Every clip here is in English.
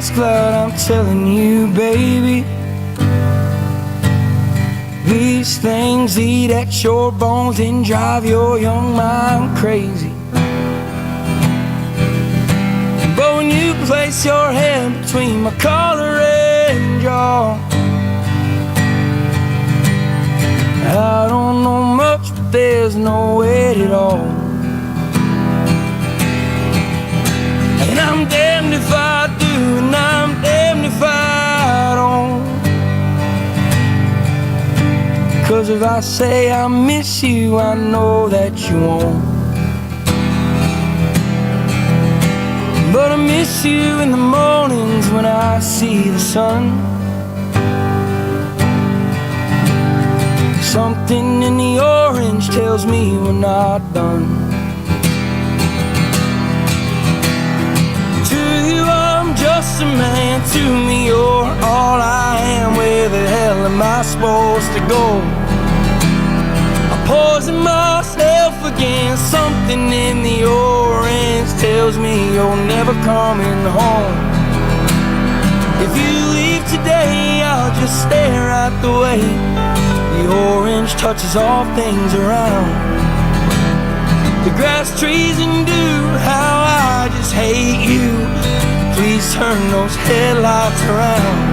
just glad I'm telling you, baby. These things eat at your bones and drive your young mind crazy. But when you place your hand between my collar and jaw, I don't know much, but there's no weight at all. And I'm damned if I do, and I'm damned if I don't. 'Cause if I say I miss you, I know that you won't. But I miss you in the mornings when I see the sun. Something in the orange tells me we're not done. To you I'm just a man, to me you're all I am. Where the hell am I supposed to go? I poison myself again. Something in the orange tells me you're never coming home. If you leave today, I'll just stare at the way the orange touches all things around. The grass, trees, and dew, how I just hate you. Please turn those headlights around.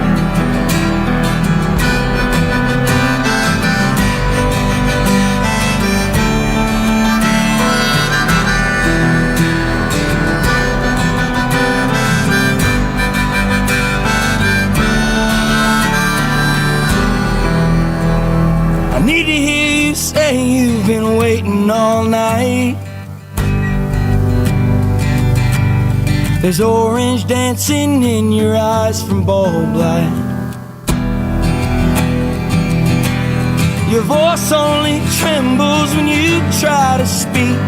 I need to hear you say you've been waiting all night. There's orange dancing in your eyes from bulb light. Your voice only trembles when you try to speak.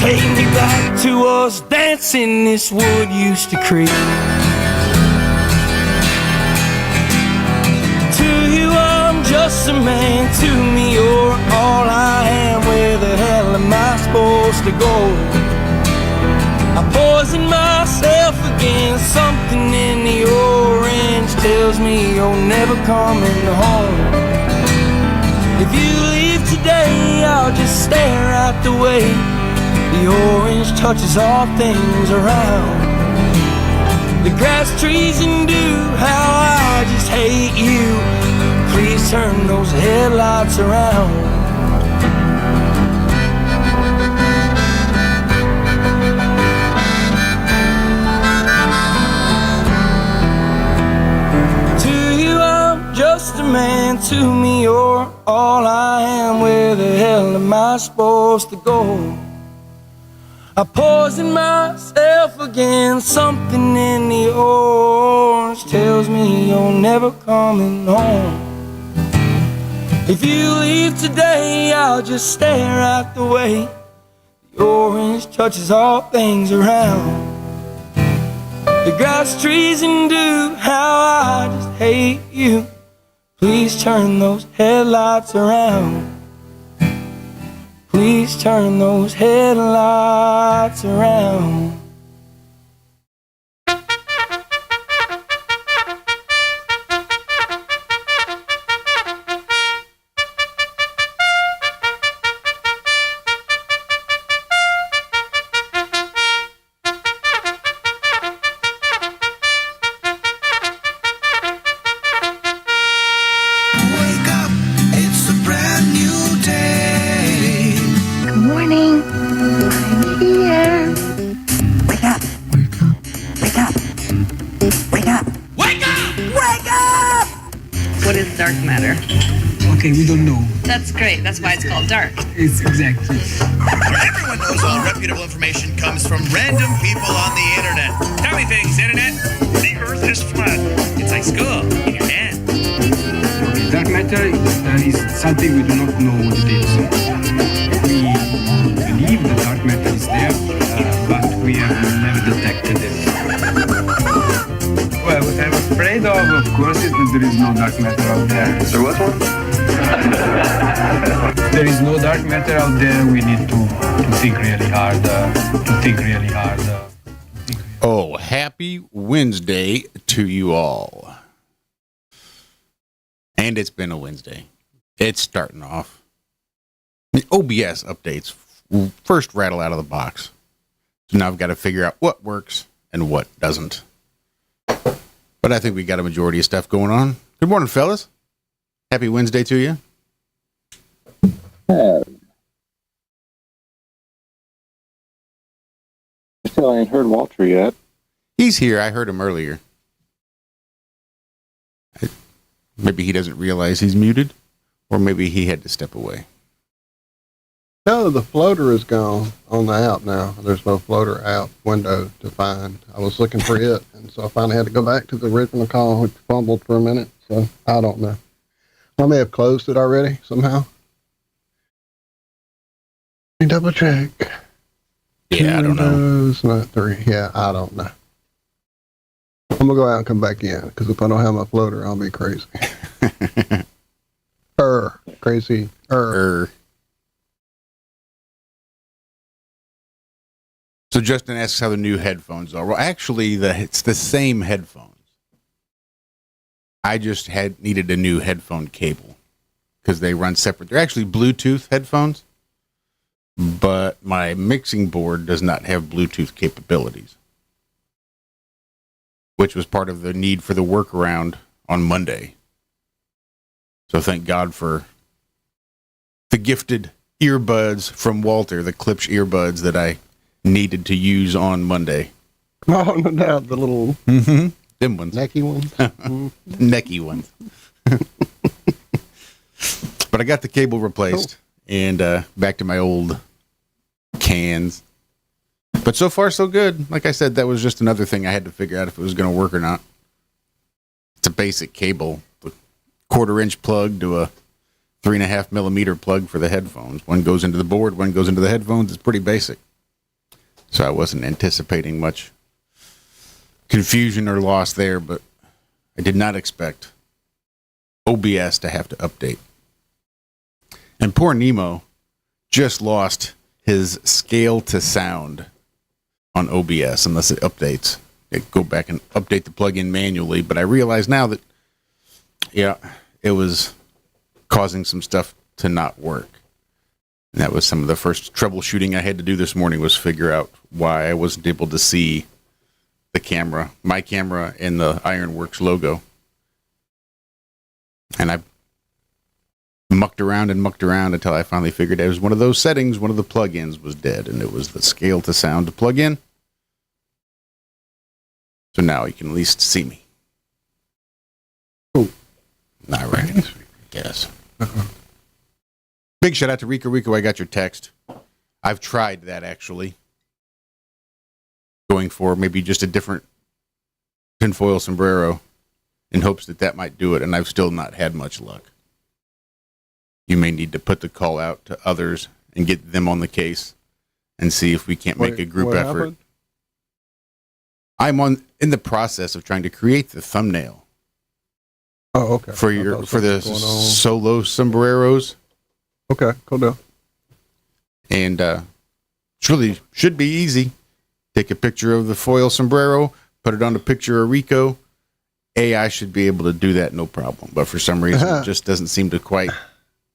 Take me back to us dancing, this wood used to creak. To you I'm just a man, to me you're all I am. Where the hell am I supposed to go? I poison myself again. Something in the orange tells me you're never coming home. If you leave today, I'll just stare at the way the orange touches all things around. The grass, trees, and dew, how I just hate you. Please turn those headlights around. Just a man, to me you're all I am. Where the hell am I supposed to go? I poison myself again. Something in the orange tells me you're never coming home. If you leave today, I'll just stare at the way the orange touches all things around. The grass, trees, and dew, how I just hate you. Please turn those headlights around. Please turn those headlights around. Dark matter. Okay, we don't know. That's great. That's why it's called dark. It's exactly. Everyone knows all reputable information comes from random people on the internet. Tell me things, internet. The Earth is flat. It's like school in your hand. Okay, dark matter is something we do not know what it is. We believe the dark matter is there, but we have never detected it. Well, what I'm afraid of course, is that there is no dark matter out there. There was one? There is no dark matter out there. We need to think really hard. Oh, happy Wednesday to you all. And it's been a Wednesday. It's starting off. The OBS updates first rattle out of the box. So now I've got to figure out what works and what doesn't. But I think we got a majority of stuff going on. Good morning, fellas. Happy Wednesday to you. Still ain't heard Walter yet. He's here. I heard him earlier. Maybe he doesn't realize he's muted, or maybe he had to step away. No, the floater is gone on the app now. There's no floater app window to find. I was looking for it, and so I finally had to go back to the original call, which fumbled for a minute, so I don't know. I may have closed it already somehow. Let me double check. Yeah, I don't know. Not 3. Yeah, I don't know. I'm going to go out and come back in, because if I don't have my floater, I'll be crazy. Crazy. So Justin asks how the new headphones are. Well, actually, it's the same headphones. I just needed a new headphone cable because they run separate. They're actually Bluetooth headphones, but my mixing board does not have Bluetooth capabilities, which was part of the need for the workaround on Monday. So thank God for the gifted earbuds from Walter, the Klipsch earbuds that I needed to use on Monday. Oh, no doubt, the little Them ones. necky ones. Necky ones. But I got the cable replaced and back to my old cans. But so far, so good. Like I said, that was just another thing I had to figure out if it was going to work or not. It's a basic cable. A 1/4-inch plug to a 3.5 millimeter plug for the headphones. One goes into the board, one goes into the headphones. It's pretty basic. So I wasn't anticipating much confusion or loss there, but I did not expect OBS to have to update. And poor Nemo just lost his scale to sound on OBS unless it updates. I go back and update the plugin manually, but I realize now that, yeah, it was causing some stuff to not work. And that was some of the first troubleshooting I had to do this morning, was figure out why I wasn't able to see the camera, my camera, and the IRONWORX logo. And I mucked around until I finally figured it was one of those settings. One of the plugins was dead, and it was the scale to sound plugin. So now you can at least see me. Cool. I reckon. Yes. Big shout out to Rico. Rico, I got your text. I've tried that, actually. Going for maybe just a different tinfoil sombrero in hopes that might do it, and I've still not had much luck. You may need to put the call out to others and get them on the case and see if we can't make a group effort. Happened? I'm in the process of trying to create the thumbnail. Oh, okay. For the solo sombreros. Okay, cool deal. And it's really should be easy. Take a picture of the foil sombrero, put it on a picture of Rico. AI should be able to do that no problem. But for some reason, it just doesn't seem to quite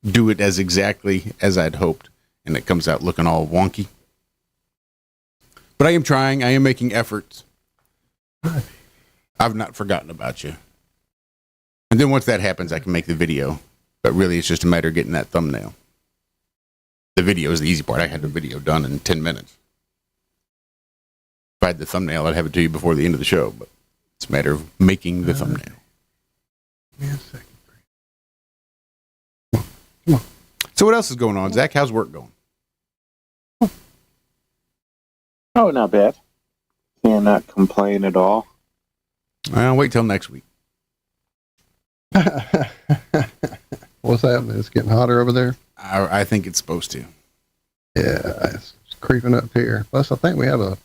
do it as exactly as I'd hoped. And it comes out looking all wonky. But I am trying. I am making efforts. I've not forgotten about you. And then once that happens, I can make the video. But really, it's just a matter of getting that thumbnail. The video is the easy part. I had the video done in 10 minutes. If I had the thumbnail, I'd have it to you before the end of the show. But it's a matter of making the thumbnail. Give me a second. Come on. So what else is going on, Zach? How's work going? Oh, not bad. Cannot complain at all. I'll wait till next week. What's happening? It's getting hotter over there? I think it's supposed to. Yeah, it's creeping up here. Plus, I think we have a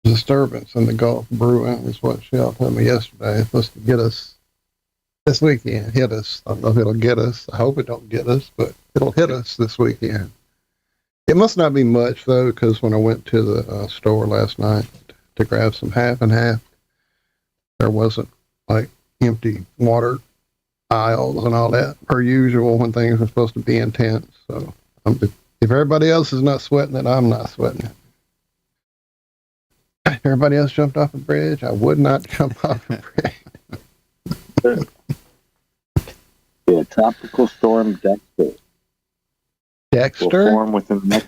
disturbance in the Gulf brewing, is what Shell told me yesterday. It's supposed to get us this weekend. Hit us. I don't know if it'll get us. I hope it don't get us, but it'll hit us this weekend. It must not be much, though, because when I went to the store last night to grab some half and half. There wasn't like empty water aisles and all that per usual when things are supposed to be intense. So if everybody else is not sweating it, I'm not sweating it. If everybody else jumped off a bridge, I would not jump off a bridge. Yeah, Tropical Storm Dexter. Dexter? Will form within the next,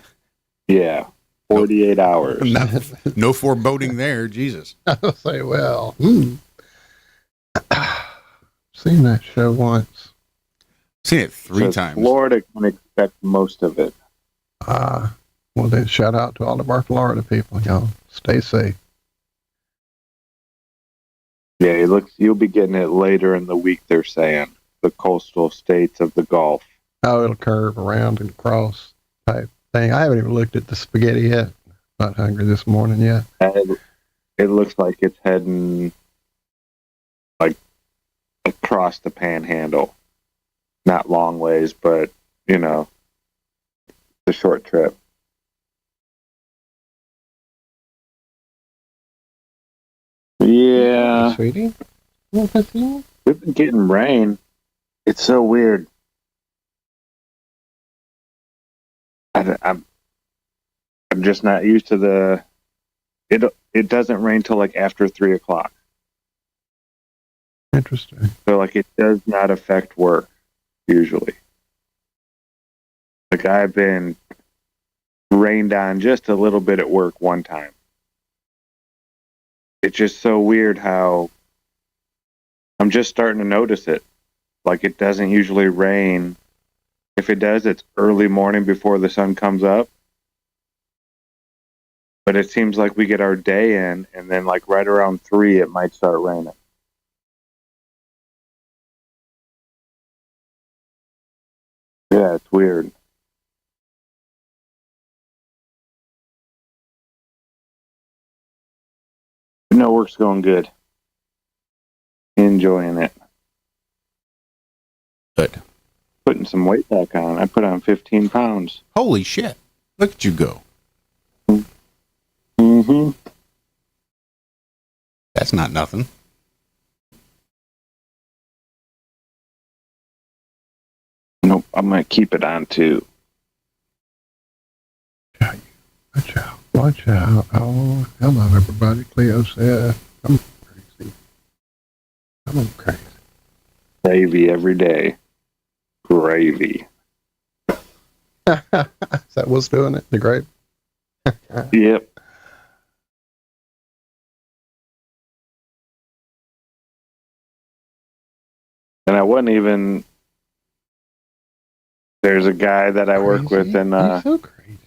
48 hours. No foreboding there, Jesus. I'll say, well, seen that show once. Seen it three So times. Florida can expect most of it. Well, then shout out to all of our Florida people, y'all. Stay safe. Yeah, you'll be getting it later in the week, they're saying. The coastal states of the Gulf. Oh, it'll curve around and across type thing. I haven't even looked at the spaghetti yet. Not hungry this morning yet. It looks like it's heading like across the panhandle. Not long ways, but, the short trip. Yeah. Sweetie? We've been getting rain. It's so weird. I'm just not used to it doesn't rain till like after 3:00. Interesting. So like it does not affect work usually. Like I've been rained on just a little bit at work one time. It's just so weird how I'm just starting to notice it. Like it doesn't usually rain. If it does, it's early morning before the sun comes up. But it seems like we get our day in, and then like right around 3, it might start raining. Yeah, it's weird. No, work's going good. Enjoying it. Good. Putting some weight back on. I put on 15 pounds. Holy shit. Look at you go. Mm-hmm. That's not nothing. Nope, I'm going to keep it on too. Watch out. Watch out. Oh, hello, everybody. Cleo said, I'm crazy. I'm crazy. Gravy every day. Gravy. Is that what's doing it? The grape? Yep. And I wasn't even. There's a guy that I work with, and He's so crazy.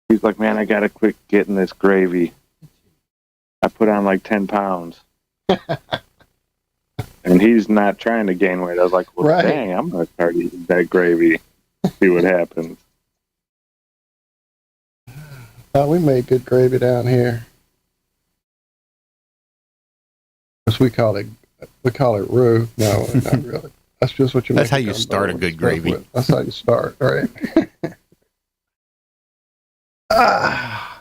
he's like, "Man, I gotta quit getting this gravy." I put on like 10 pounds, and he's not trying to gain weight. I was like, "Well, Right. dang, I'm gonna start eating that gravy, see what happens." We made good gravy down here. Because we call it roux. No, not really. That's just what you That's make how it you gumbo start a and good stuff gravy. with. That's how you start, right? I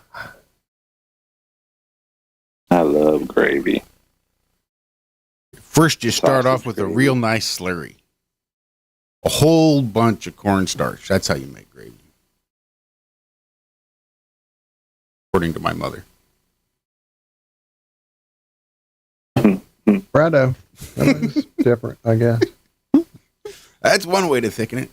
love gravy. First, you start Sausage off with a gravy. real nice slurry. A whole bunch of cornstarch. That's how you make gravy. According to my mother. Righto. That was different, I guess. That's one way to thicken it.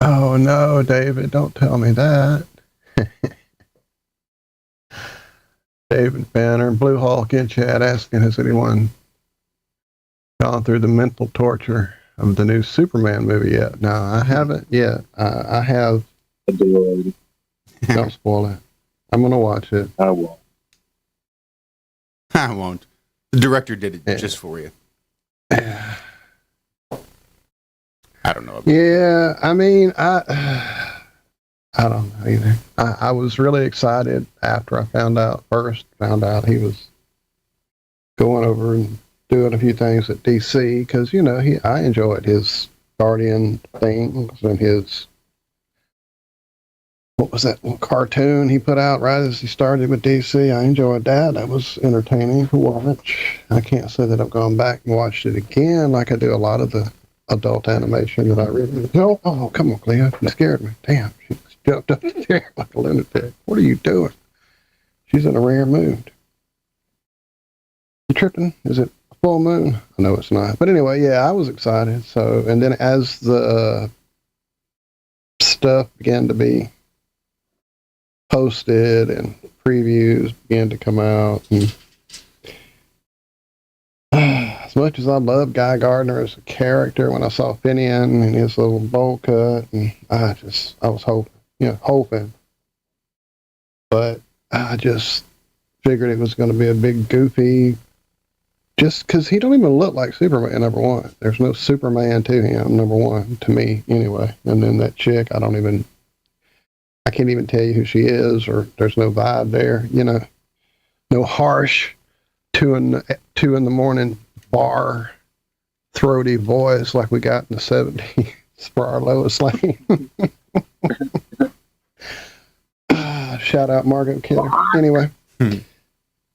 Oh no, David, don't tell me that. David Banner, Blue Hawk in chat asking, has anyone gone through the mental torture of the new Superman movie yet? No, I haven't yet. I have. Adored. Don't spoil it. I'm going to watch it. I won't. I won't. The director did it Yeah. just for you. Yeah, I don't know. I mean, I don't know either. I was really excited after I found out he was going over and doing a few things at DC because, I enjoyed his Guardian things and his, what was that cartoon he put out right as he started with DC. I enjoyed that. That was entertaining to watch. I can't say that I've gone back and watched it again like I do a lot of the adult animation that I really no. Oh, come on, Cleo. You scared me. Damn, she just jumped up the chair like a lunatic. What are you doing? She's in a rare mood. You tripping? Is it a full moon? I know it's not. But anyway, yeah, I was excited. So, and then as the stuff began to be posted and previews began to come out, and as much as I love Guy Gardner as a character, when I saw Finian and his little bowl cut, and I was hoping, but I just figured it was going to be a big goofy, just because he don't even look like Superman, number one. There's no Superman to him, number one, to me anyway. And then that chick, I can't even tell you who she is, or there's no vibe there, no harsh 2 in the morning bar throaty voice like we got in the 70s for our Lois Lane. Shout out Margaret Kidder. Anyway,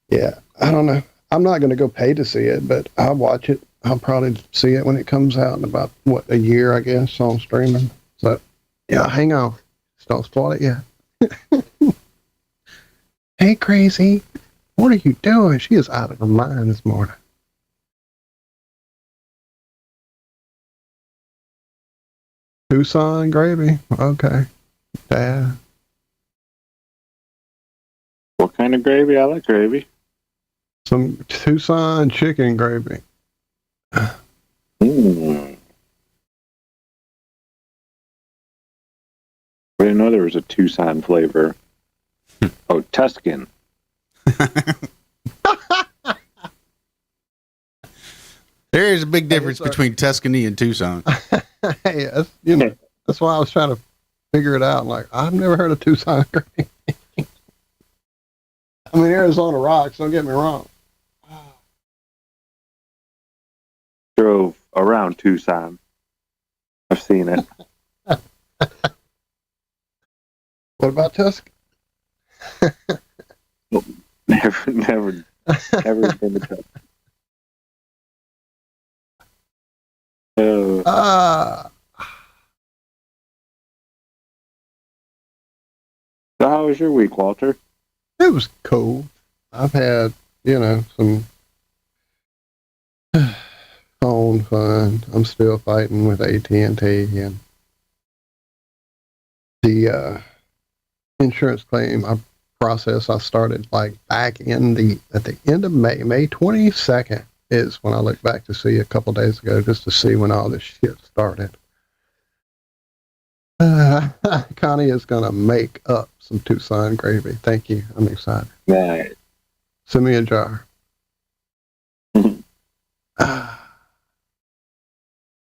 yeah, I don't know. I'm not going to go pay to see it, but I'll watch it. I'll probably see it when it comes out in about, a year, I guess, on streaming. So, yeah, hang on. Just don't spoil it yet. Hey, crazy. What are you doing? She is out of her mind this morning. Tucson gravy? Okay. Yeah. What kind of gravy? I like gravy. Some Tucson chicken gravy. Mm. I didn't know there was a Tucson flavor. Oh, Tuscan. There is a big difference between Tuscany and Tucson. Hey, that's why I was trying to figure it out. Like, I've never heard of Tucson gravy. I mean, Arizona rocks, don't get me wrong. Drove around Tucson. I've seen it. What about Tuscan? Never been to Tucson. So how was your week, Walter? It was cool. I've had, some phone fun. I'm still fighting with AT&T, and the insurance claim process I started like back at the end of May 22nd is when I look back to see a couple days ago, just to see when all this shit started. Connie is gonna make up some Tucson gravy. Thank you. I'm excited. Right. Send me a jar.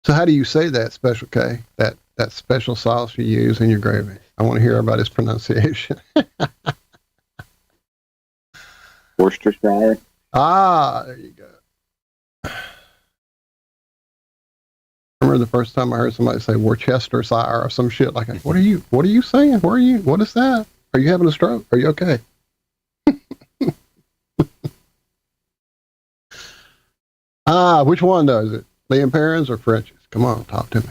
So how do you say that, Special K? That special sauce you use in your gravy? I want to hear about its pronunciation. Worcestershire. Ah, there you go. I remember the first time I heard somebody say Worcestershire or some shit like that. What are you saying? What is that? Are you having a stroke? Are you okay? Which one does it? Liam Perrins or French's? Come on, talk to me.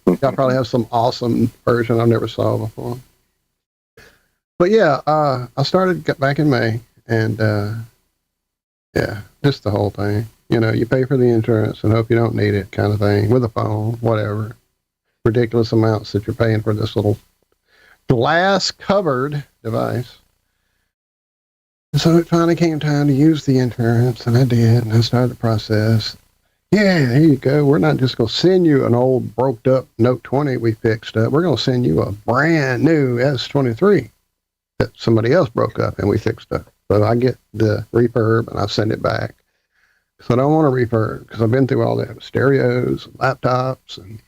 Y'all probably have some awesome version I never saw before. But yeah, I started back in May, and yeah, just the whole thing. You pay for the insurance and hope you don't need it, kind of thing, with a phone, whatever. Ridiculous amounts that you're paying for this little glass-covered device. So it finally came time to use the insurance, and I did, and I started the process. Yeah, here you go. We're not just going to send you an old, broke-up Note 20 we fixed up. We're going to send you a brand new S23 that somebody else broke up and we fixed up. So I get the refurb, and I send it back. So I don't want a refurb, because I've been through all that. Stereos, laptops, and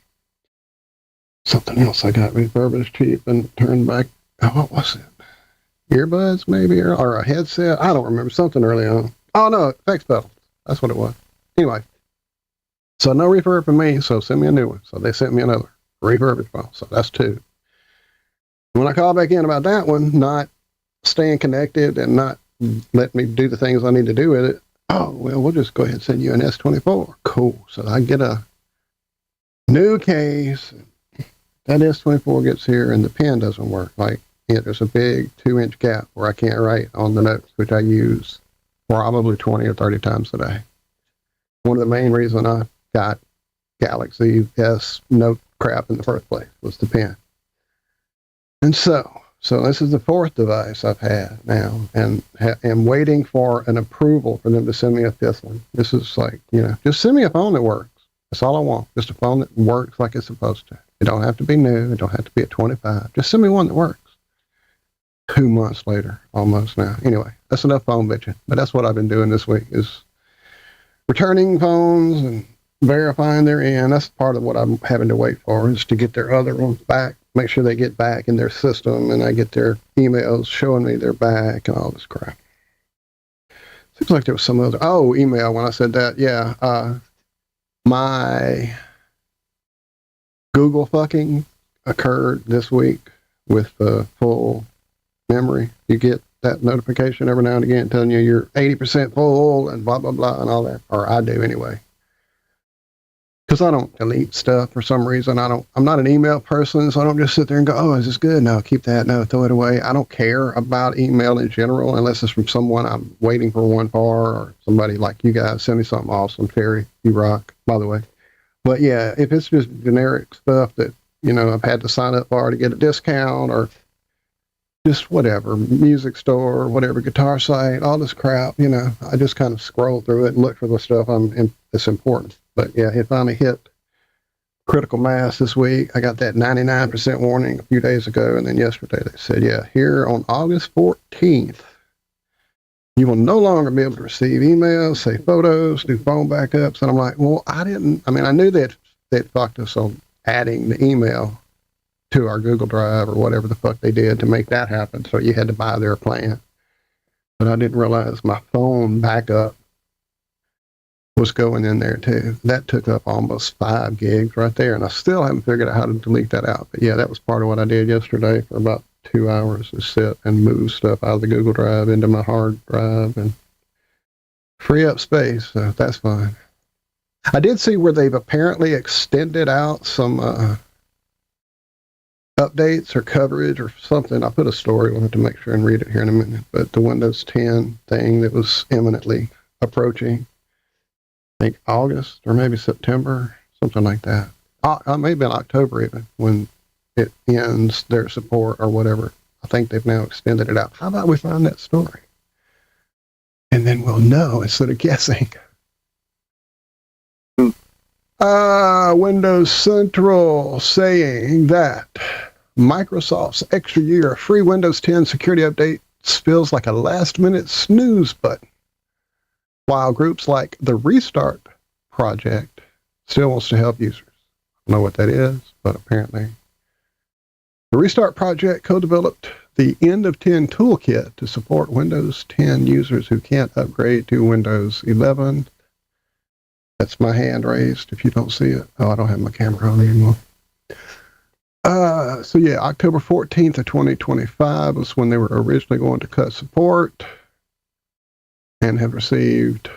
something else I got refurbished cheap and turned back. Oh, what was it? Earbuds, maybe, or a headset. I don't remember. Something early on. Oh, no, effects pedals. That's what it was. Anyway, So no reverb for me, so send me a new one. So they sent me another reverb file. So that's 2. When I call back in about that one, not staying connected and not letting me do the things I need to do with it, oh, well, we'll just go ahead and send you an S24. Cool. So I get a new case. That S24 gets here and the pen doesn't work. Like, there's a big 2-inch gap where I can't write on the notes, which I use probably 20 or 30 times a day. One of the main reasons I got Galaxy S note crap in the first place was the pen. And so this is the 4th device I've had now, and am waiting for an approval for them to send me a 5th one. This is like, just send me a phone that works. That's all I want. Just a phone that works like it's supposed to. It don't have to be new. It don't have to be at 25. Just send me one that works. 2 months later, almost now. Anyway, that's enough phone bitching. But that's what I've been doing this week, is returning phones and verifying they're in. That's part of what I'm having to wait for, is to get their other ones back. Make sure they get back in their system, and I get their emails showing me they're back and all this crap. Seems like there was some other, email when I said that. Yeah, my Google fucking occurred this week with full memory. You get that notification every now and again telling you you're 80% full and blah, blah, blah, and all that. Or I do anyway. Because I don't delete stuff for some reason. I'm not an email person, so I don't just sit there and go, is this good? No, keep that. No, throw it away. I don't care about email in general unless it's from someone I'm waiting for one for, or somebody like you guys. Send me something awesome. Terry, you rock, by the way. But yeah, if it's just generic stuff that, I've had to sign up for to get a discount, or just whatever, music store, whatever, guitar site, all this crap, I just kind of scroll through it and look for the stuff that's important. But yeah, it finally hit critical mass this week. I got that 99% warning a few days ago, and then yesterday they said, here on August 14th, you will no longer be able to receive emails, save photos, do phone backups. And I'm like, well, I knew they'd fucked us on adding the email to our Google Drive or whatever the fuck they did to make that happen. So you had to buy their plan. But I didn't realize my phone backup was going in there too. That took up almost 5 gigs right there. And I still haven't figured out how to delete that out. But yeah, that was part of what I did yesterday for about 2 hours, is sit and move stuff out of the Google Drive into my hard drive and free up space. So that's fine. I did see where they've apparently extended out some updates or coverage or something. I put a story on it to make sure and read it here in a minute. But the Windows 10 thing that was imminently approaching, I think August or maybe September, something like that. Maybe in October even, when it ends their support or whatever. I think they've now extended it out. How about we find that story? And then we'll know instead of guessing. Windows Central saying that Microsoft's extra year of free Windows 10 security updates feels like a last-minute snooze button, while groups like the Restart Project still wants to help users. I don't know what that is, but apparently the Restart Project co-developed the End of 10 toolkit to support Windows 10 users who can't upgrade to Windows 11. That's my hand raised if you don't see it. Oh, I don't have my camera on anymore. So yeah, October 14th of 2025 was when they were originally going to cut support, and have received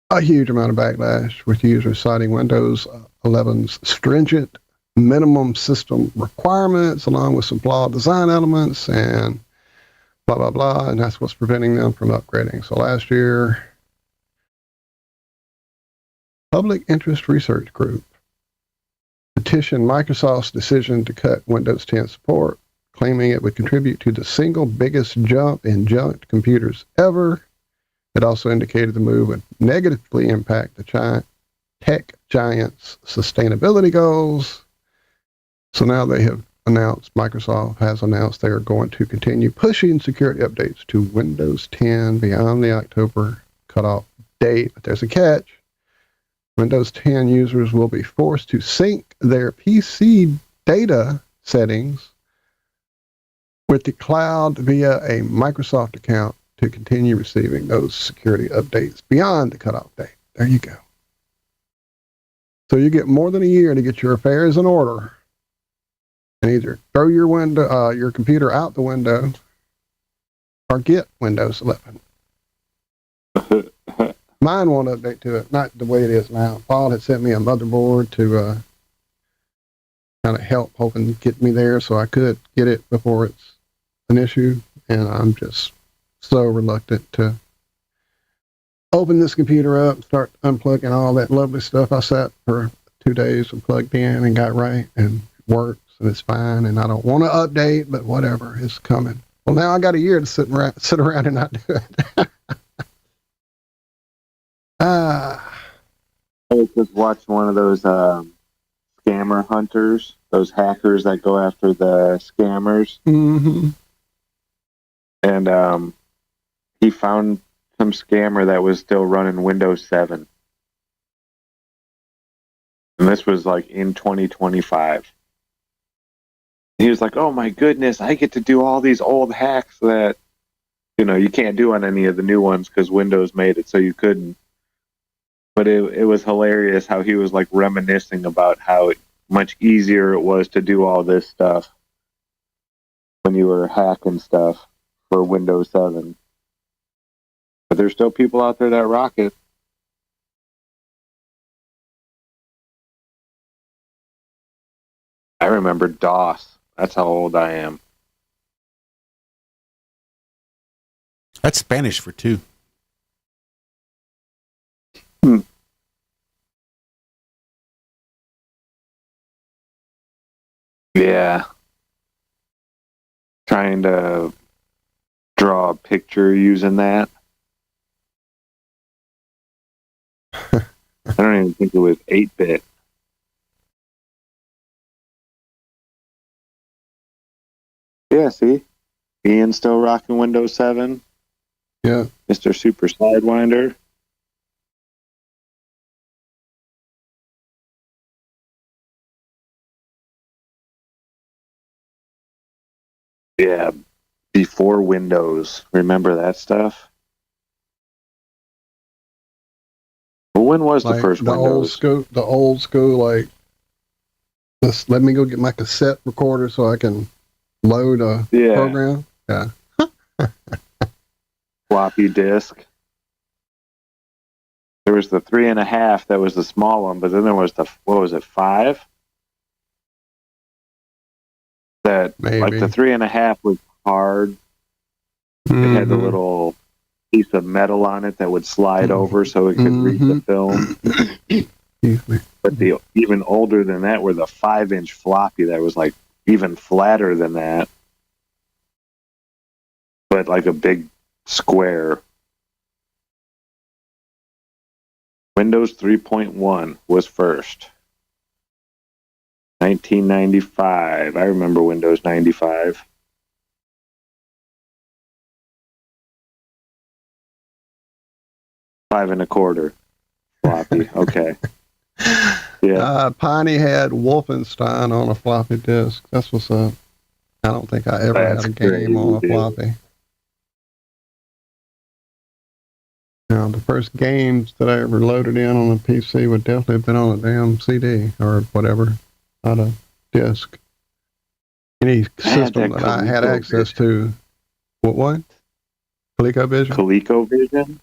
a huge amount of backlash, with users citing Windows 11's stringent minimum system requirements, along with some flawed design elements and blah, blah, blah, and that's what's preventing them from upgrading. So last year, Public Interest Research Group petitioned Microsoft's decision to cut Windows 10 support, claiming it would contribute to the single biggest jump in junked computers ever. It also indicated the move would negatively impact the tech giant's sustainability goals. So now Microsoft has announced they are going to continue pushing security updates to Windows 10 beyond the October cutoff date. But there's a catch. Windows 10 users will be forced to sync their PC data settings with the cloud via a Microsoft account to continue receiving those security updates beyond the cutoff date. There you go. So you get more than a year to get your affairs in order, and either throw your computer out the window, or get Windows 11. Mine won't update to it, not the way it is now. Paul had sent me a motherboard to kind of help, hoping to get me there so I could get it before it's an issue. And I'm just so reluctant to open this computer up, start unplugging all that lovely stuff I sat for 2 days and plugged in and got right and works and it's fine. And I don't want to update, but whatever, it's coming. Well, now I got a year to sit around and not do it. I was just watching one of those scammer hunters, those hackers that go after the scammers. Mm-hmm. And he found some scammer that was still running Windows 7. And this was like in 2025. He was like, oh my goodness, I get to do all these old hacks that, you can't do on any of the new ones because Windows made it so you couldn't. But it was hilarious how he was like reminiscing about how much easier it was to do all this stuff when you were hacking stuff for Windows 7. But there's still people out there that rock it. I remember DOS. That's how old I am. That's Spanish for two. Yeah. Trying to draw a picture using that. I don't even think it was 8-bit. Yeah, see? Ian's still rocking Windows 7. Yeah. Mr. Super Sidewinder. Yeah, before Windows. Remember that stuff? Well, when was the first Windows? The old school, like, let me go get my cassette recorder so I can load a program. Yeah. Floppy disk. There was the 3.5 that was the small one, but then there was the, 5? That, maybe. like, the 3.5 was hard. It had the little piece of metal on it that would slide over so it could read the film. But the even older than that were the 5-inch floppy that was like even flatter than that, but like a big square. Windows 3.1 was first. 1995. I remember Windows 95. $5.25 floppy. Okay. Yeah. Piney had Wolfenstein on a floppy disk. That's what's up. I don't think I ever had a game on a floppy. Now, the first games that I ever loaded in on a PC would definitely have been on a damn CD or whatever, not a disk. Any system that I had access to. What? ColecoVision? ColecoVision?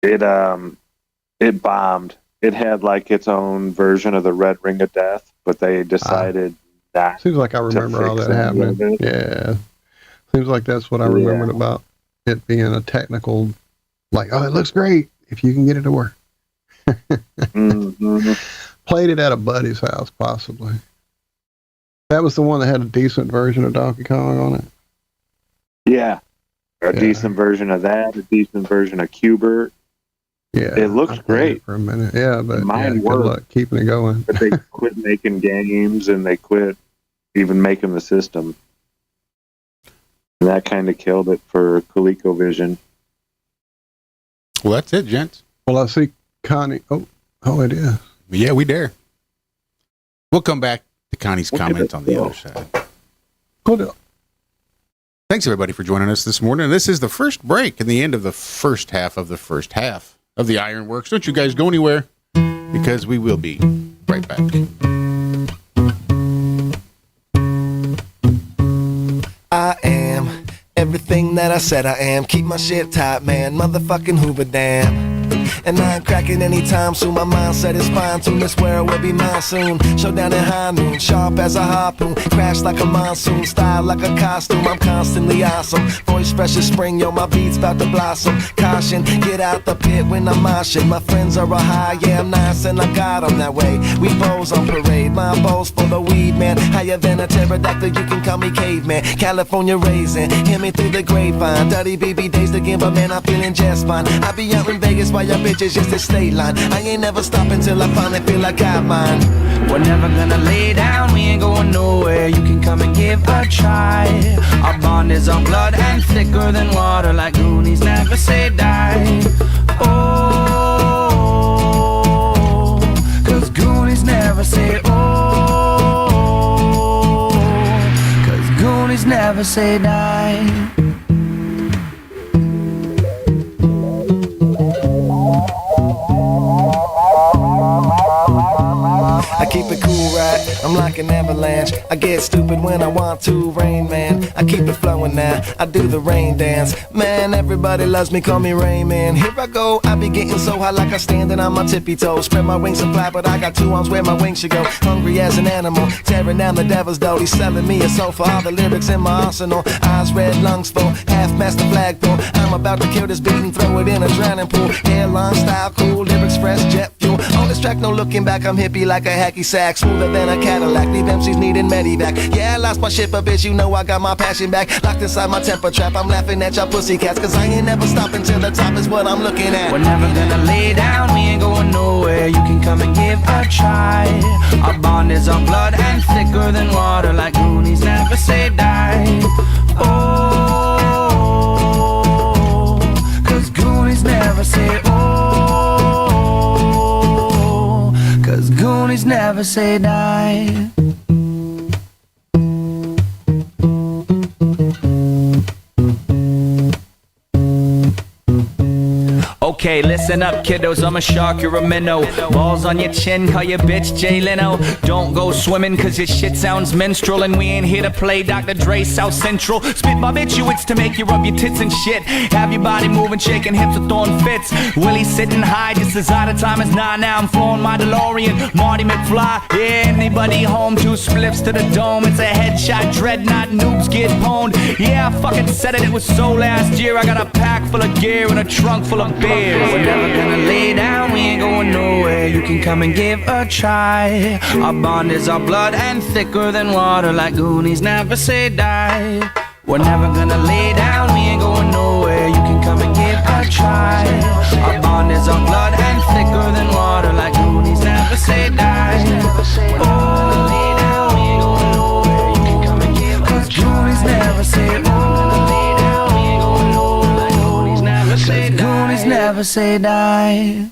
It bombed. It had like its own version of the Red Ring of Death, but they decided not. Seems like I remember all that happening. Yeah. Seems like that's what I remembered about it being a technical, like, oh, it looks great if you can get it to work. Played it at a buddy's house, possibly. That was the one that had a decent version of Donkey Kong on it. Yeah. A decent version of that, a decent version of Q*bert. Yeah. It looks great. For a minute. Yeah, but mine good luck keeping it going. But they quit making games and they quit even making the system. And that kind of killed it for ColecoVision. Well, that's it, gents. Well, I see Connie. Oh, it is. Yeah, we dare. We'll come back to Connie's comment on the other side. Hold up. Thanks, everybody, for joining us this morning. This is the first break and the end of the first half of the first half of the IronWorX. Don't you guys go anywhere. because we will be right back. I am everything that I said I am. Keep my shit tight, man. Motherfucking Hoover Dam. And I ain't cracking anytime soon. My mindset is fine tuned. This world will be mine soon. Showdown in high noon, sharp as a harpoon. Crash like a monsoon, style like a costume. I'm constantly awesome. Voice fresh as spring, yo, my beats about to blossom. Caution, get out the pit when I'm moshing. My friends are a high, yeah, I'm nice and I got 'em that way. We bows on parade, my bowls full of weed, man. Higher than a pterodactyl, you can call me caveman. California raisin, hear me through the grapevine. Dirty BB days again, but man, I'm feeling just fine. I be out in Vegas while your bitches just a state line. I ain't never stopping till I finally feel like I mine. We're never gonna lay down, we ain't going nowhere. You can come and give a try. Our bond is on blood and thicker than water. Like Goonies never say die. Oh, cause Goonies never say oh, cause Goonies never say die. I keep it cool, right? I'm like an avalanche. I get stupid when I want to, Rain Man. I keep it flowing now. I do the rain dance. Man, everybody loves me, call me Rain Man. Here I go, I be getting so high like I'm standing on my tippy toes. Spread my wings and fly, but I got 2 arms where my wings should go. Hungry as an animal, tearing down the devil's door. He's selling me a soul for all the lyrics in my arsenal. Eyes red, lungs full, half-master flagpole. I'm about to kill this beat and throw it in a drowning pool. Hairline style, cool, lyrics fresh, jet fuel. On this track, no looking back, I'm hippie like a hacky sack. Smoother than a Cadillac, leave MCs needing medivac. Yeah, I lost my shit, but bitch, you know I got my passion back. Locked inside my temper trap, I'm laughing at y'all pussycats. Cause I ain't never stopping till the top is what I'm looking at. We're never gonna lay down, we ain't going nowhere. You can come and give a try. Our bond is on blood and thicker than water. Like Goonies never say die. Oh, cause Goonies never say oh, cause Goonies never say die. Okay, listen up, kiddos, I'm a shark, you're a minnow. Balls on your chin, call your bitch Jay Leno. Don't go swimming, cause your shit sounds menstrual. And we ain't here to play Dr. Dre South Central. Spit barbiturates to make you rub your tits and shit. Have your body moving, shaking hips with throwing fits. Willie sitting high, just as out of time as now. Now I'm flowing my DeLorean, Marty McFly. Yeah, anybody home, 2 spliffs to the dome. It's a headshot, dreadnought, noobs get pwned. Yeah, I fucking said it, it was so last year. I got a pack full of gear and a trunk full of beer. We're never gonna lay down, we ain't going nowhere. You can come and give a try. Our bond is our blood and thicker than water. Like Goonies never say die. We're never gonna lay down, we ain't going nowhere. You can come and give a try. Our bond is our blood and thicker than water. Like Goonies never say die. Oh, lay down, we ain't going nowhere. You can come and give a try. Cause Goonies never say oh. Goonies never say die.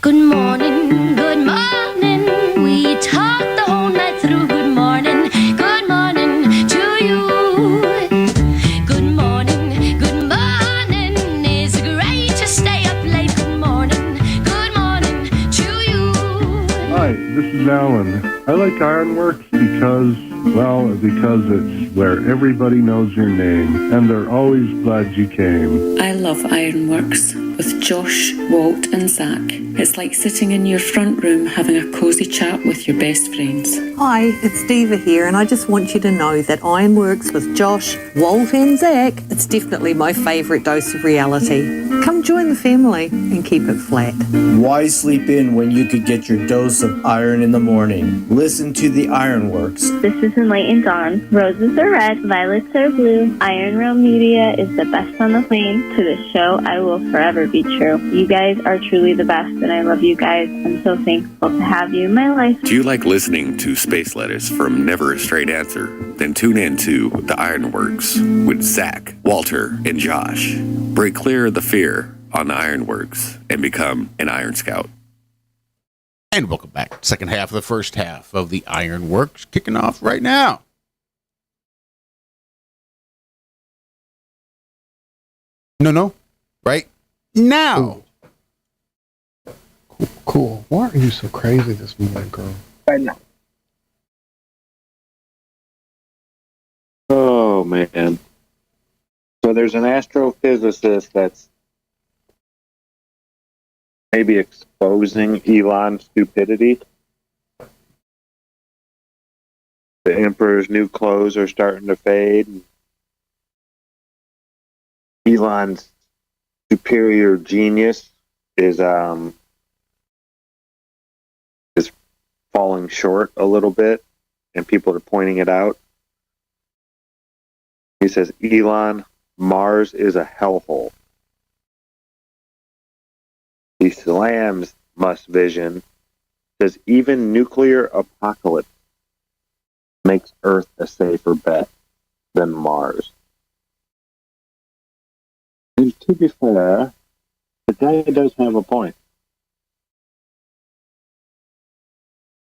Good morning, good morning. We talked the whole night through. Good morning to you. Good morning, it's great to stay up late. Good morning to you. Hi, this is Alan. I like IRONWORX because it's where everybody knows your name and they're always glad you came. I love IRONWORX with Josh, Walt and Zack. It's like sitting in your front room having a cosy chat with your best friends. Hi, it's Diva here, and I just want you to know that IRONWORX with Josh, Walt and Zack, it's definitely my favourite dose of reality. Come join the family and keep it flat. Why sleep in when you could get your dose of iron in the morning? Listen to the IRONWORX. This is Enlightened Dawn. Roses are red, violets are blue. Ironrealmmedia is the best on the plane. To this show, I will forever be true. You guys are truly the best, and I love you guys. I'm so thankful to have you in my life. Do you like listening to space letters from Never a Straight Answer? Then tune in to the IRONWORX with Zack, Walter, and Josh. Break clear of the fear on the IRONWORX and become an Iron Scout. And welcome back. Second half of the first half of the IRONWORX kicking off right now. No. Right now. Cool. Why are you so crazy this morning, girl? I know. Oh man. So there's an astrophysicist that's maybe exposing Elon's stupidity. The Emperor's new clothes are starting to fade. Elon's superior genius is falling short a little bit, and people are pointing it out. He says, Elon, Mars is a hellhole. He slams Musk's vision, says even nuclear apocalypse makes Earth a safer bet than Mars. And to be fair, the guy does have a point.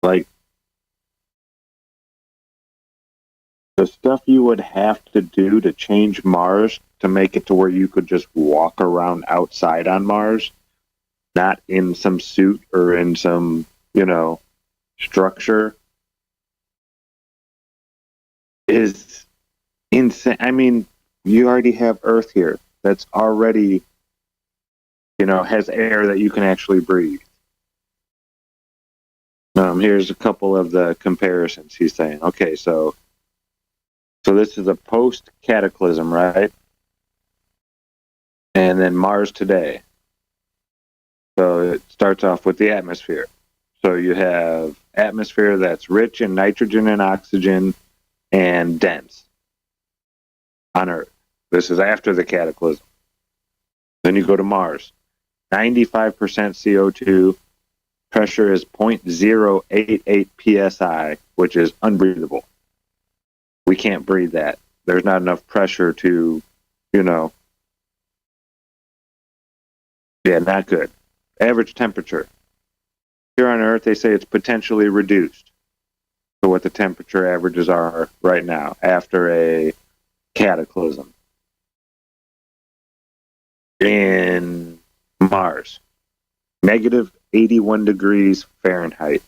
Like, the stuff you would have to do to change Mars to make it to where you could just walk around outside on Mars, not in some suit or in some, structure, is insane. I mean, you already have Earth here that's already, has air that you can actually breathe. Here's a couple of the comparisons he's saying. Okay, so this is a post-cataclysm, right? And then Mars today. So it starts off with the atmosphere. So you have atmosphere that's rich in nitrogen and oxygen and dense on Earth. This is after the cataclysm. Then you go to Mars. 95% CO2. Pressure is 0.088 psi, which is unbreathable. We can't breathe that. There's not enough pressure to, yeah, not good. Average temperature. Here on Earth, they say it's potentially reduced to what the temperature averages are right now after a cataclysm. In Mars, negative 81 degrees Fahrenheit.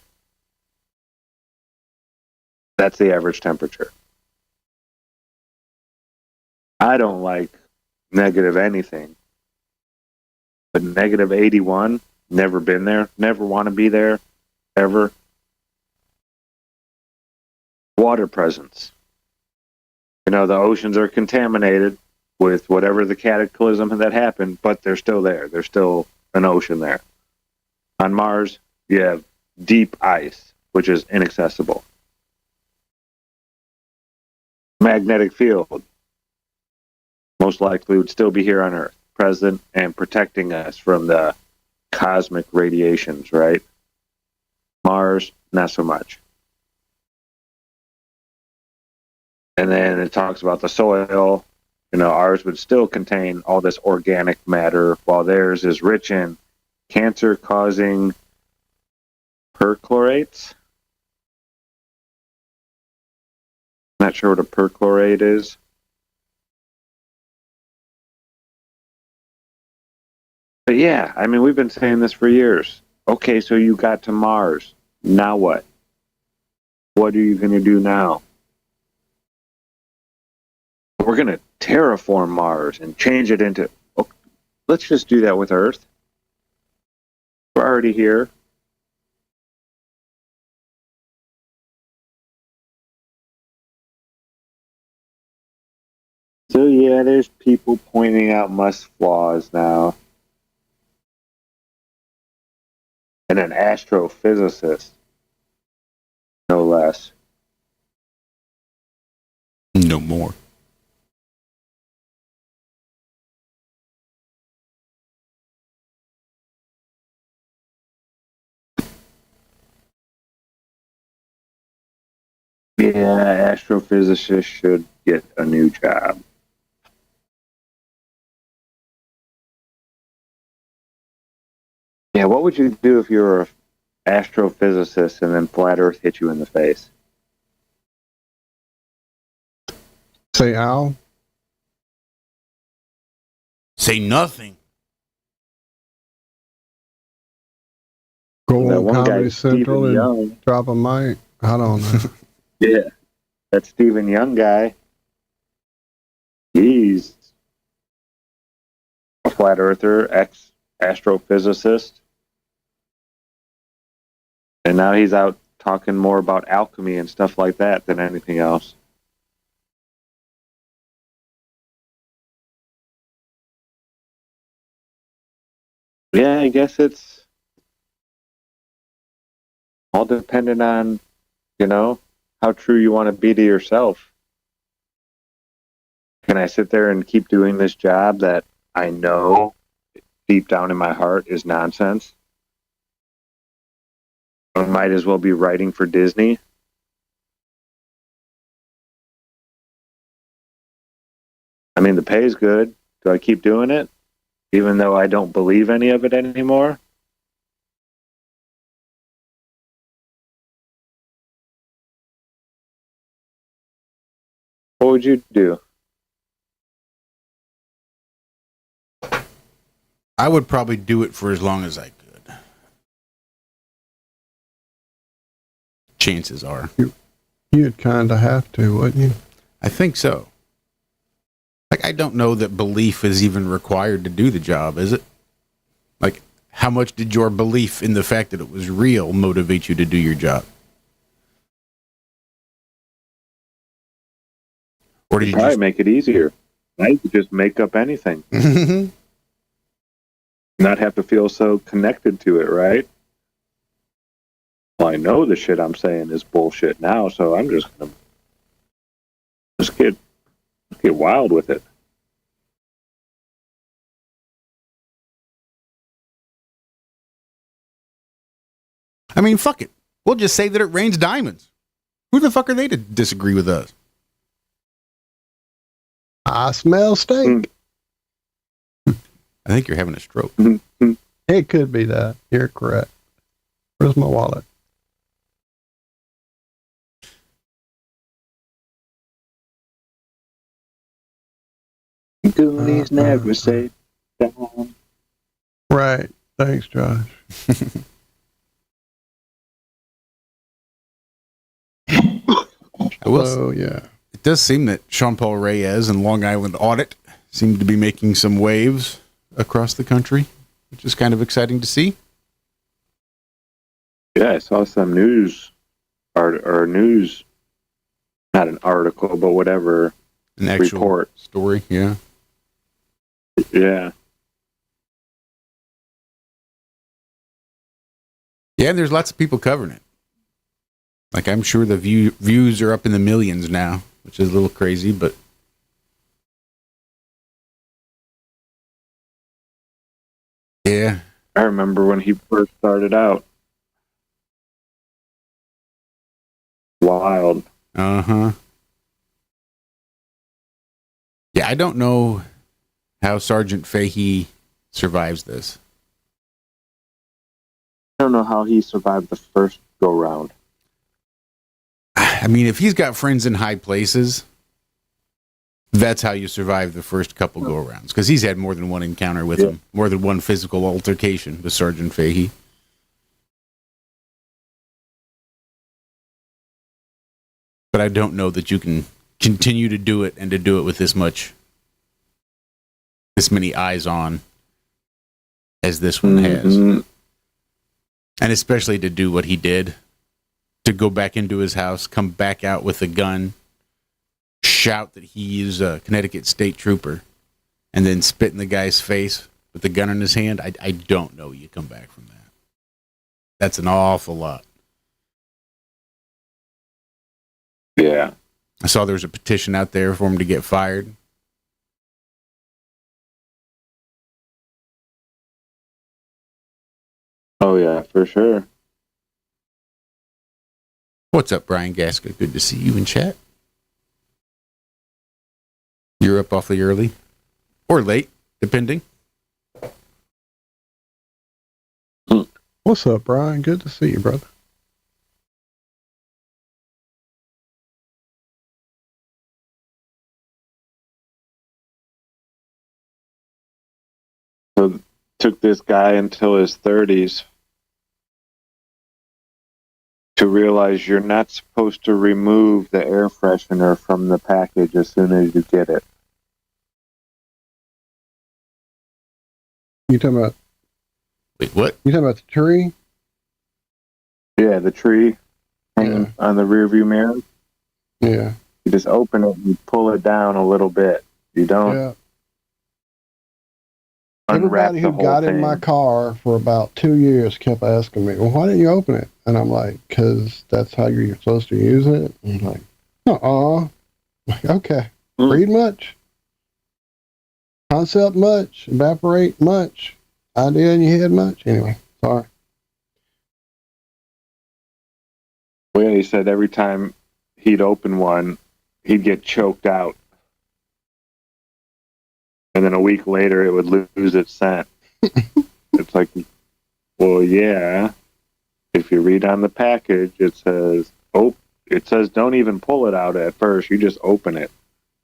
That's the average temperature. I don't like negative anything. But negative 81, never been there, never want to be there, ever. Water presence. The oceans are contaminated with whatever the cataclysm that happened, but they're still there. There's still an ocean there. On Mars, you have deep ice, which is inaccessible. Magnetic field. Most likely would still be here on Earth, present and protecting us from the cosmic radiations, right? Mars, not so much. And then it talks about the soil. Ours would still contain all this organic matter, while theirs is rich in cancer-causing perchlorates. Not sure what a perchlorate is. But yeah, I mean, we've been saying this for years. Okay, so you got to Mars. Now what? What are you going to do now? We're going to terraform Mars and change it into... Oh, let's just do that with Earth. We're already here. So yeah, there's people pointing out Musk's flaws now. And an astrophysicist, no less. No more. Yeah, astrophysicists should get a new job. Yeah, what would you do if you were an astrophysicist and then flat Earth hit you in the face? Say how? Say nothing. Go That on one guy, Comedy Central Stephen and Young. drop a mic. I don't know. Yeah, that Stephen Young guy. He's a flat earther, ex-astrophysicist. And now he's out talking more about alchemy and stuff like that than anything else. Yeah, I guess it's all dependent on, how true you want to be to yourself. Can I sit there and keep doing this job that I know deep down in my heart is nonsense? I might as well be writing for Disney. I mean, the pay's good. Do I keep doing it? Even though I don't believe any of it anymore? What would you do? I would probably do it for as long as I could. Chances are. You'd kind of have to, wouldn't you? I think so. Like, I don't know that belief is even required to do the job, is it? Like, how much did your belief in the fact that it was real motivate you to do your job? Or did you probably just make it easier? Right? You just make up anything. Not have to feel so connected to it, right? Well, I know the shit I'm saying is bullshit now, so I'm just gonna get wild with it. I mean, fuck it. We'll just say that it rains diamonds. Who the fuck are they to disagree with us? I smell steak. I think you're having a stroke. It could be that. You're correct. Where's my wallet? Goonies never say down. Right. Thanks, Josh. Yeah. It does seem that Sean Paul Reyes and Long Island Audit seem to be making some waves across the country, which is kind of exciting to see. Yeah, I saw some news, or news, not an article, but whatever, an actual report. Story, yeah. Yeah. Yeah, and there's lots of people covering it. Like, I'm sure the views are up in the millions now, which is a little crazy, but yeah. I remember when he first started out. Wild. Uh-huh. Yeah, I don't know how Sergeant Fahey survives this. I don't know how he survived the first go-round. I mean, if he's got friends in high places, that's how you survive the first couple go-rounds. Because he's had more than one encounter with him, more than one physical altercation with Sergeant Fahey. But I don't know that you can continue to do it and to do it with this many eyes on as this one has. And especially to do what he did, to go back into his house, come back out with a gun, shout that he is a Connecticut state trooper, and then spit in the guy's face with the gun in his hand. I don't know you come back from that. That's an awful lot. Yeah. I saw there was a petition out there for him to get fired. Oh, yeah, for sure. What's up, Brian Gaska? Good to see you in chat. You're up awfully early. Or late, depending. What's up, Brian? Good to see you, brother. So, took this guy until his 30s to realize you're not supposed to remove the air freshener from the package as soon as you get it. You talking about? Wait, what? You talking about the tree? Yeah, the tree hanging on the rear view mirror. Yeah. You just open it and you pull it down a little bit. You don't. Yeah. Unwrap Everybody the who whole got thing. in my car for about 2 years kept asking me, well, why didn't you open it? And I'm like, because that's how you're supposed to use it. And I'm like, like, okay. Read much. Concept much. Evaporate much. Idea in your head much. Anyway, sorry. Well, he said every time he'd open one, he'd get choked out. And then a week later, it would lose its scent. It's like, well, yeah. If you read on the package, it says don't even pull it out at first. You just open it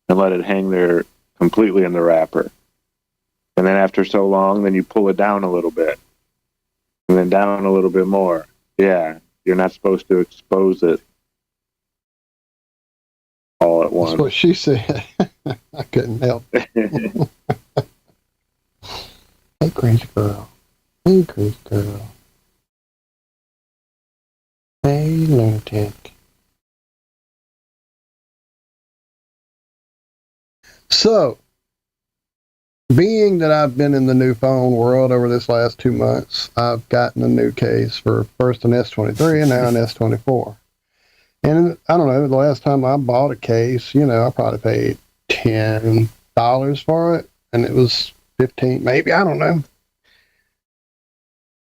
and let it hang there completely in the wrapper. And then after so long, then you pull it down a little bit. And then down a little bit more. Yeah, you're not supposed to expose it all at once. That's what she said. I couldn't help it. Hey, crazy girl. Hey, crazy girl. Hey, lunatic. So, being that I've been in the new phone world over this last 2 months, I've gotten a new case for first an S23 and now an S24. And I don't know, the last time I bought a case, I probably paid $10 for it, and it was 15, maybe, I don't know.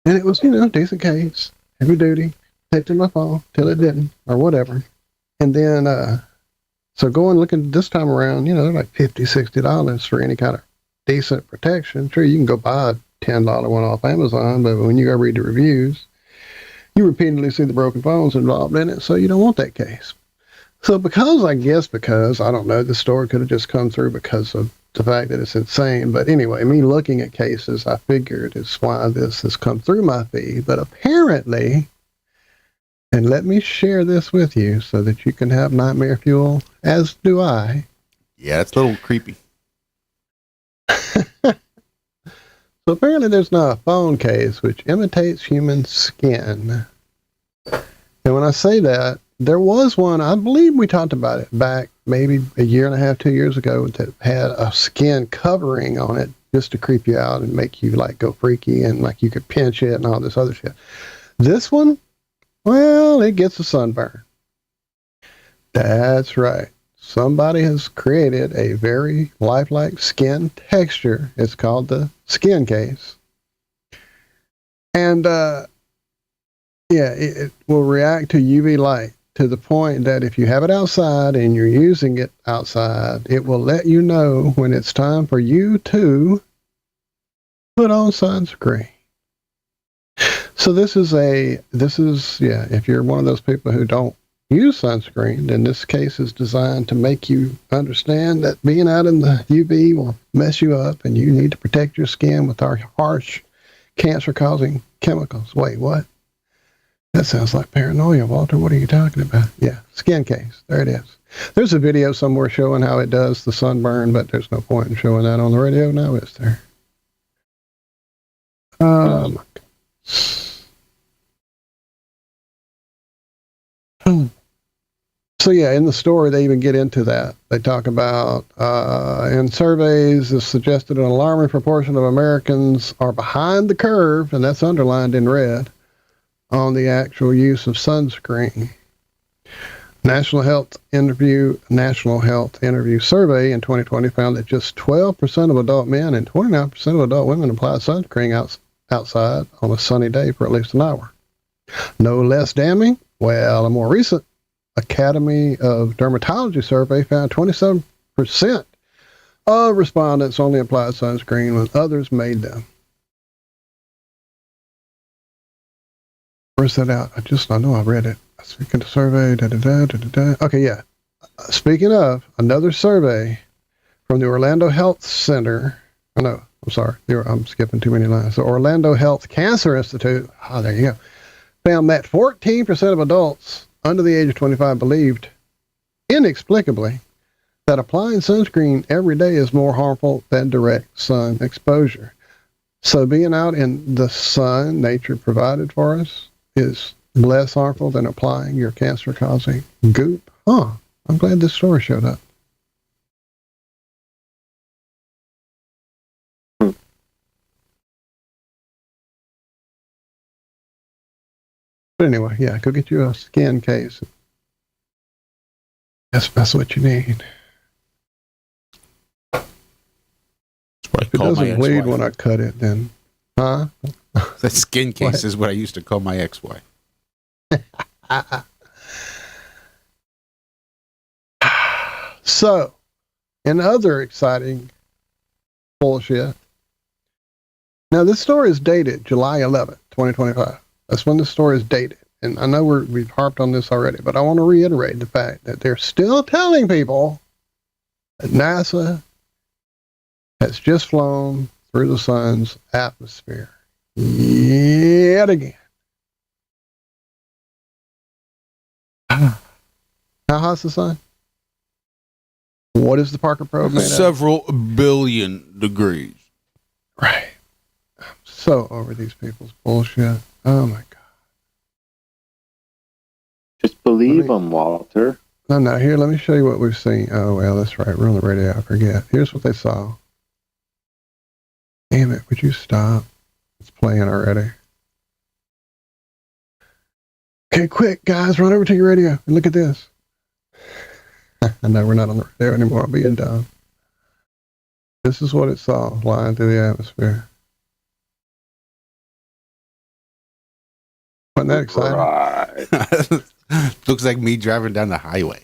And it was, a decent case, heavy duty, protected my phone till it didn't, or whatever. And then, so going looking this time around, they're like $50, $60 for any kind of decent protection. Sure, you can go buy a $10 one off Amazon, but when you go read the reviews, you repeatedly see the broken phones involved in it, so you don't want that case. So because, I don't know, the store could have just come through because of the fact that it's insane. But anyway, me looking at cases, I figured it's why this has come through my feed. But apparently, and let me share this with you so that you can have nightmare fuel, as do I. Yeah, it's a little creepy. So apparently there's now a phone case which imitates human skin. And when I say that, there was one, I believe we talked about it back maybe a year and a half, 2 years ago, that had a skin covering on it just to creep you out and make you like go freaky and like you could pinch it and all this other shit. This one, well, it gets a sunburn. That's right. Somebody has created a very lifelike skin texture. It's called the skin case. And, it will react to UV light to the point that if you have it outside and you're using it outside, it will let you know when it's time for you to put on sunscreen. So if you're one of those people who don't use sunscreen, then this case is designed to make you understand that being out in the UV will mess you up and you need to protect your skin with our harsh cancer-causing chemicals. Wait, what? That sounds like paranoia, Walter. What are you talking about? Yeah, skin case. There it is. There's a video somewhere showing how it does the sunburn, but there's no point in showing that on the radio now, is there? Oh, my God. So yeah, in the story, they even get into that. They talk about, in surveys, it's suggested an alarming proportion of Americans are behind the curve, and that's underlined in red, on the actual use of sunscreen. National Health Interview survey in 2020 found that just 12% of adult men and 29% of adult women apply sunscreen outside on a sunny day for at least an hour. No less damning, well, a more recent Academy of Dermatology survey found 27% of respondents only applied sunscreen when others made them. Where's that out? I know I read it. Speaking of survey, Okay, yeah. Speaking of, another survey from the Orlando Health Center. Oh, no, I'm sorry. I'm skipping too many lines. The Orlando Health Cancer Institute. Oh, there you go. found that 14% of adults under the age of 25 believed, inexplicably, that applying sunscreen every day is more harmful than direct sun exposure. So being out in the sun nature provided for us is less harmful than applying your cancer-causing goop. Huh. I'm glad this story showed up. But anyway, yeah, go get you a skin case. That's what you need. If it doesn't bleed when I cut it, then, huh? That skin case is what I used to call my ex-wife. So, in other exciting bullshit. Now, this story is dated July 11th, 2025. That's when the story is dated. And I know we've harped on this already, but I want to reiterate the fact that they're still telling people that NASA has just flown through the sun's atmosphere yet again. How hot's the sun? What is the Parker probe made of? Several billion degrees. Right. I'm so over these people's bullshit. Oh my God. Just believe them, Walter. No, here, let me show you what we've seen. Oh, well, that's right. We're on the radio. I forget. Here's what they saw. Damn it. Would you stop? It's playing already. Okay, quick, guys. Run over to your radio and look at this. I know we're not on the radio anymore. I'm being dumb. This is what it saw flying through the atmosphere. Wasn't that exciting? Right. Looks like me driving down the highway.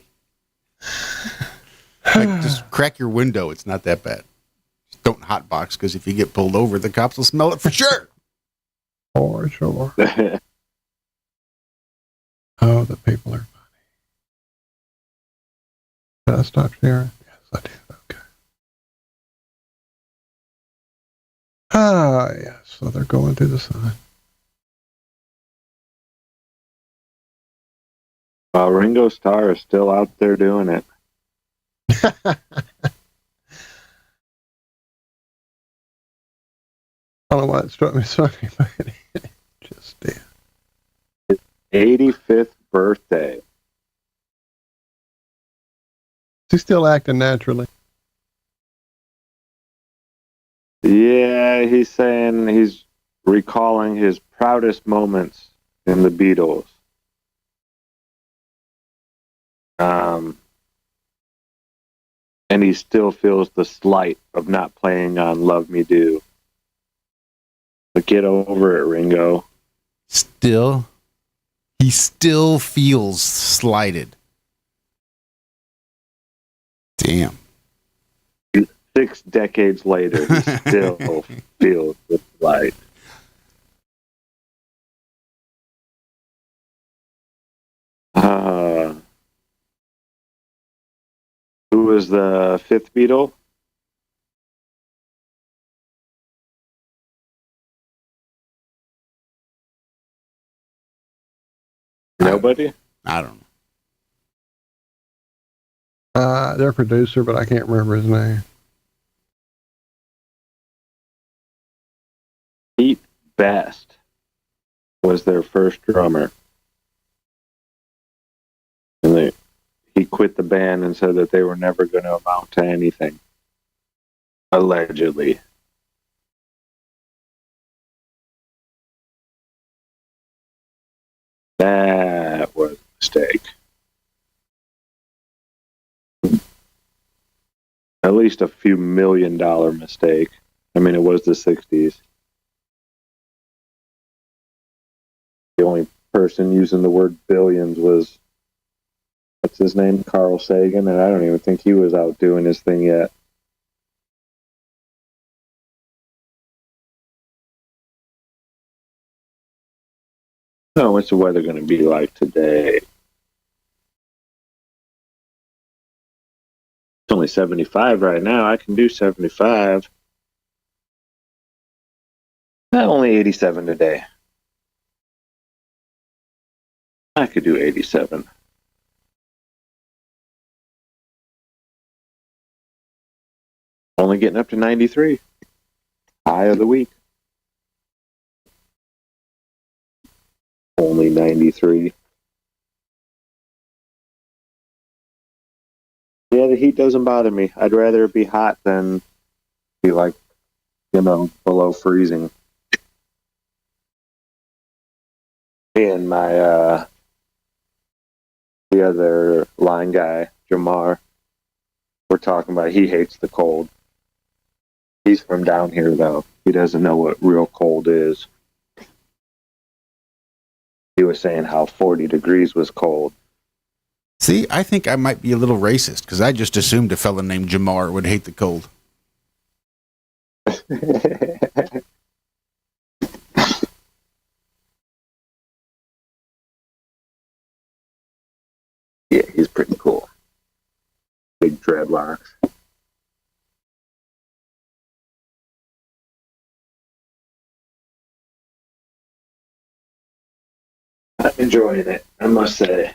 Like, just crack your window. It's not that bad. Just don't hotbox, because if you get pulled over, the cops will smell it for sure. For sure. Oh, the people are funny. Did I stop sharing? Yes, I did. Okay. Ah, yes. So they're going through the sun. Ringo Starr is still out there doing it. I don't know why it struck me so funny, but it just did. His 85th birthday. Is he still acting naturally? Yeah, he's saying he's recalling his proudest moments in the Beatles. And he still feels the slight of not playing on Love Me Do. But get over it, Ringo. He still feels slighted. Damn. 6 decades later, he still feels the slight. Who was the 5th Beatle? Nobody? I don't know. Their producer, but I can't remember his name. Pete Best was their first drummer. And he quit the band and said that they were never going to amount to anything. Allegedly. That was a mistake. At least a few $1 million mistake. I mean, it was the 60s. The only person using the word billions was, what's his name? Carl Sagan, and I don't even think he was out doing his thing yet. So, what's the weather going to be like today? It's only 75 right now. I can do 75. Only 87 today. I could do 87. Only getting up to 93. High of the week. Only 93. Yeah, the heat doesn't bother me. I'd rather it be hot than be like, below freezing. And my, the other line guy, Jamar, we're talking about he hates the cold. He's from down here, though. He doesn't know what real cold is. He was saying how 40 degrees was cold. See, I think I might be a little racist because I just assumed a fella named Jamar would hate the cold. Yeah, he's pretty cool. Big dreadlocks. I'm enjoying it, I must say.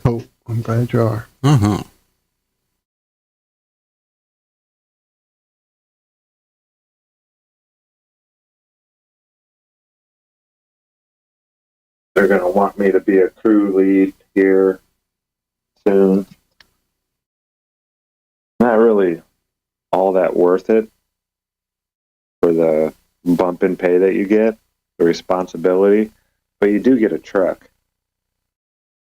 Oh, I'm glad you are. Uh-huh. They're going to want me to be a crew lead here soon. Not really all that worth it for the bump in pay that you get, the responsibility, but you do get a truck.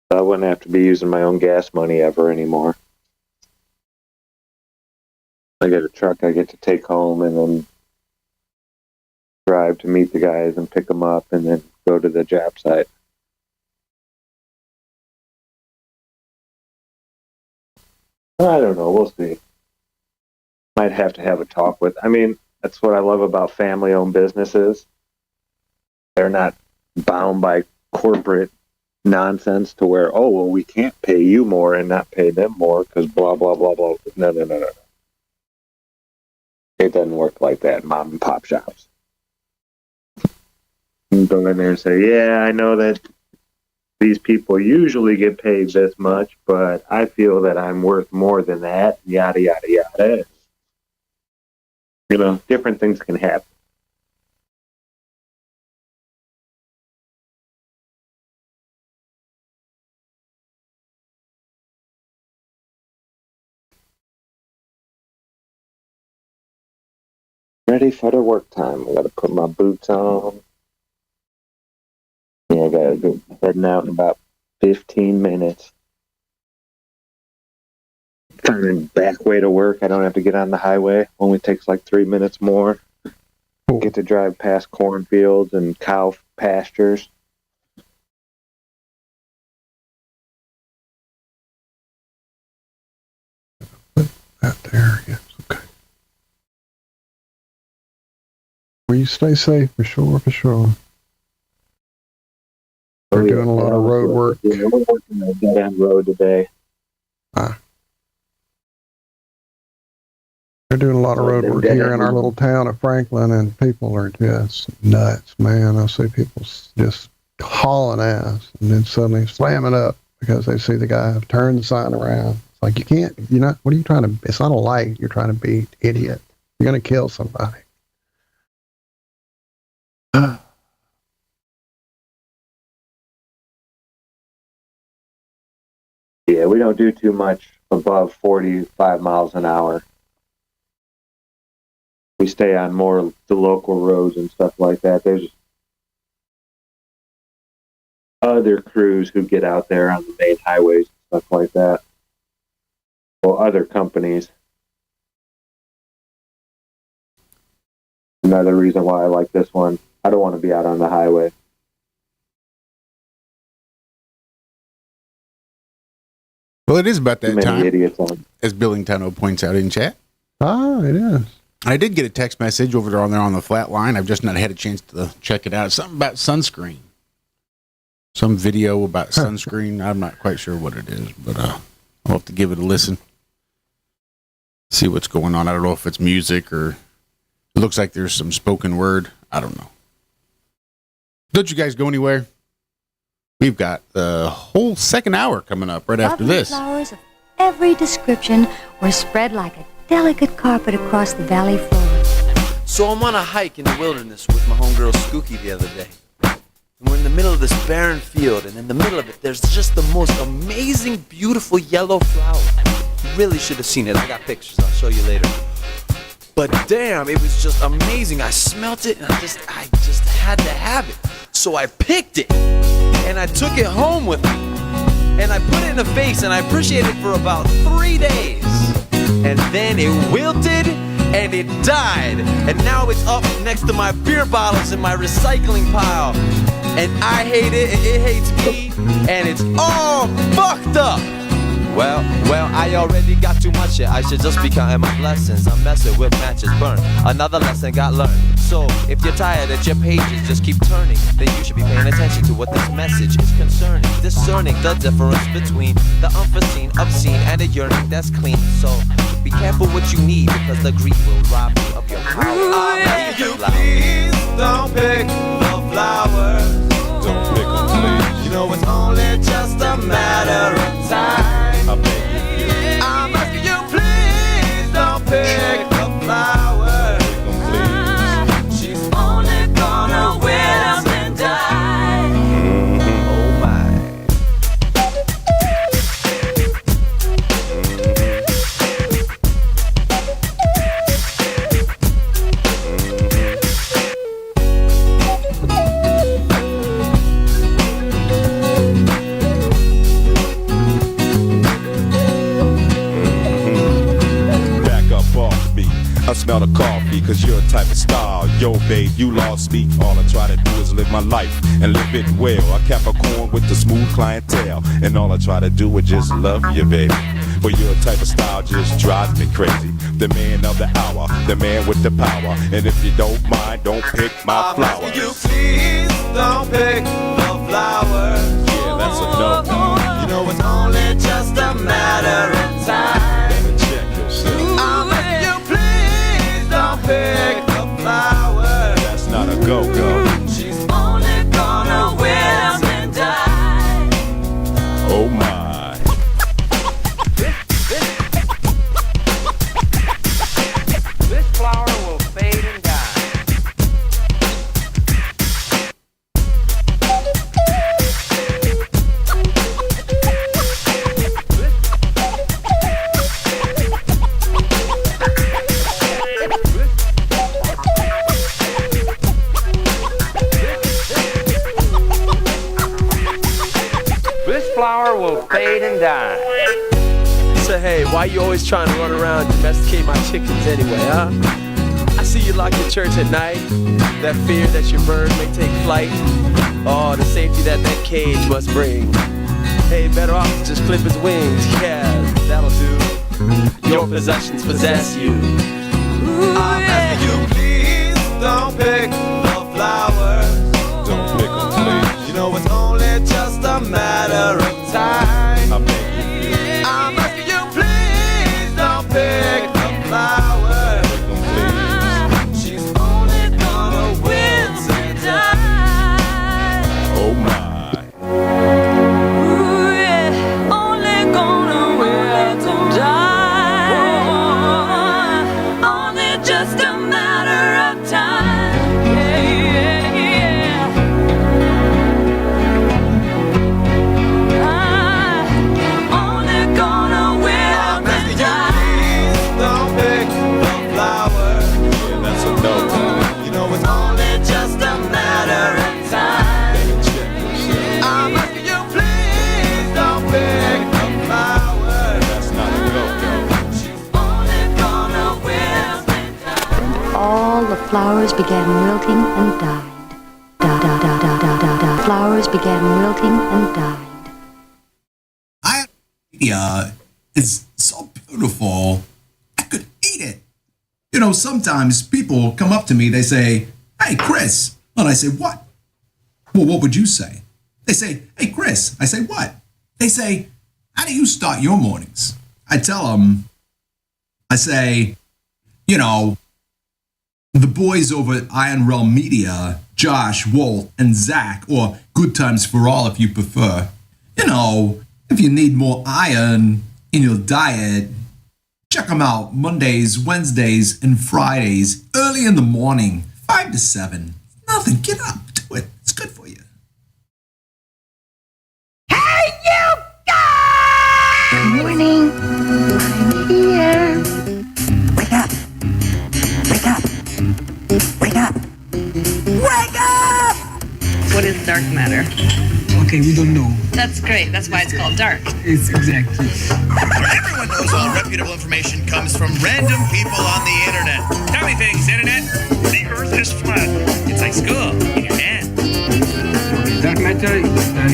So I wouldn't have to be using my own gas money ever anymore. I get a truck I get to take home and then drive to meet the guys and pick them up and then go to the job site. I don't know. We'll see. Might have to have a talk with. I mean, that's what I love about family-owned businesses. They're not bound by corporate nonsense to where, oh, well, we can't pay you more and not pay them more because blah, blah, blah, blah. No. It doesn't work like that in mom and pop shops. You go in there and say, yeah, I know that these people usually get paid this much, but I feel that I'm worth more than that, yada, yada, yada. Different things can happen. Ready for the work time. I got to put my boots on. Yeah, I got to go heading out in about 15 minutes. Finding back way to work. I don't have to get on the highway. Only takes like 3 minutes more. Get to drive past cornfields and cow pastures. Out there, yes, okay. Well, you stay safe for sure, for sure. We're doing a lot of road work. Yeah, we're working on a dead-end road today. They're doing a lot of road work here in our little town of Franklin, and people are just nuts, man. I see people just hauling ass and then suddenly slamming up because they see the guy turn the sign around. It's like, you can't, what are you trying to, it's not a light you're trying to be, idiot. You're going to kill somebody. Yeah, we don't do too much above 45 miles an hour. We stay on more the local roads and stuff like that. There's other crews who get out there on the main highways and stuff like that. Well, other companies. Another reason why I like this one. I don't want to be out on the highway. Well, it is about that time, idiots on. As Billingtano points out in chat. Ah, it is. I did get a text message over there on the flat line. I've just not had a chance to check it out. It's something about sunscreen. Some video about sunscreen. I'm not quite sure what it is, but I'll have to give it a listen. See what's going on. I don't know if it's music or it looks like there's some spoken word. I don't know. Don't you guys go anywhere? We've got the whole second hour coming up right after Lovely this. flowers of every description were spread like a delicate carpet across the valley floor. So I'm on a hike in the wilderness with my homegirl Skookie the other day. And we're in the middle of this barren field, and in the middle of it, there's just the most amazing, beautiful yellow flower. You really should have seen it. I got pictures. I'll show you later. But damn, it was just amazing. I smelt it, and I just had to have it. So I picked it, and I took it home with me. And I put it in a vase, and I appreciated it for about 3 days. And then it wilted, and it died. And now it's up next to my beer bottles in my recycling pile. And I hate it, and it hates me, and it's all fucked up. Well, I already got too much shit. I should just be counting my blessings. I'm messing with matches burned. Another lesson got learned. So, if you're tired that your pages just keep turning, then you should be paying attention to what this message is concerning. Discerning the difference between the unforeseen, obscene, and a yearning that's clean. So, be careful what you need, because the greed will rob you of your power. You please don't pick the flowers. Don't pick them, please. You know it's only just a matter of time. I beg you. I'm asking you, please don't pick the flowers. Pick them, please. She's only gonna wilt and die. Oh my. I smell the coffee, cause you're a type of style. Yo, babe, you lost me. All I try to do is live my life and live it well. I Capricorn with the smooth clientele, and all I try to do is just love you, baby. But your type of style just drives me crazy. The man of the hour, the man with the power. And if you don't mind, don't pick my flowers. I'm asking you, please don't pick the flowers. Yeah, that's a no. You know it's only just a matter of time. Better check yourself. I'm asking you, please don't pick the flowers. That's not a go-go. She's only gonna wilt and die. Oh my. This flower will fade and die. This flower will fade and die. So hey, why you always trying to run around and domesticate my chickens anyway, huh? I see you locked in church at night. That fear that your bird may take flight. Oh, the safety that that cage must bring. Hey, better off to just clip his wings. Yeah, that'll do. Your possessions possess you. I'm asking you, please don't pick the flowers. Don't pick them, please. You know it's only just a matter of time. I beg you. I'm asking you, please don't pick the flowers. Pick them, please. She's only gonna wilt and die. Oh my. Ooh, yeah. Only gonna wilt and die. Only just a matter of time. Yeah, yeah, yeah. Only gonna wilt and die. Please don't pick the flowers. Yeah, that's a no. You know it's only just a matter of time. Better check yourself. I'm asking you, please don't pick the flowers. That's not a go-go. She's only gonna wilt and die. All the flowers began wilting and died. Flowers began wilting and died. Media is so beautiful, I could eat it. You know, sometimes people come up to me, they say, "Hey, Chris." And I say, "What?" Well, what would you say? They say, "Hey, Chris." I say, "What?" They say, "How do you start your mornings?" I tell them, I say, you know, the boys over at IRONWORX Josh, Walt, and Zack, or Good Times for All if you prefer. You know, if you need more iron in your diet, check them out Mondays, Wednesdays, and Fridays, early in the morning, 5 to 7. Nothing, get up, do it. It's good for you. Hey, you guys! Good morning. I'm here. Wake up. Wake up. Wake up. Wake up! What is dark matter? Okay, we don't know. That's great. That's why it's called dark. It's exactly. Where everyone knows all reputable information comes from random people on the internet. Tell me things, internet. The earth is flat. It's like school in your hand. Dark matter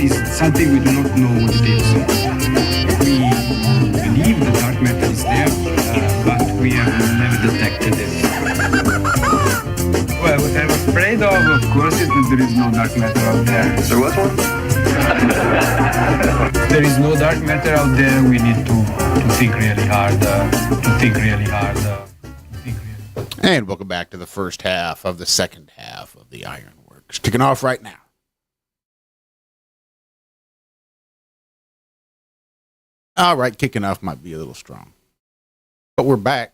is something we do not know what it is. We believe the dark matter is there, but we have never detected it. Well, what I'm afraid of course, is that there is no dark matter out there. There was one? There is no dark matter out there. We need to think really hard. And welcome back to the first half of the second half of the Ironworks. Kicking off right now. All right, kicking off might be a little strong. But we're back.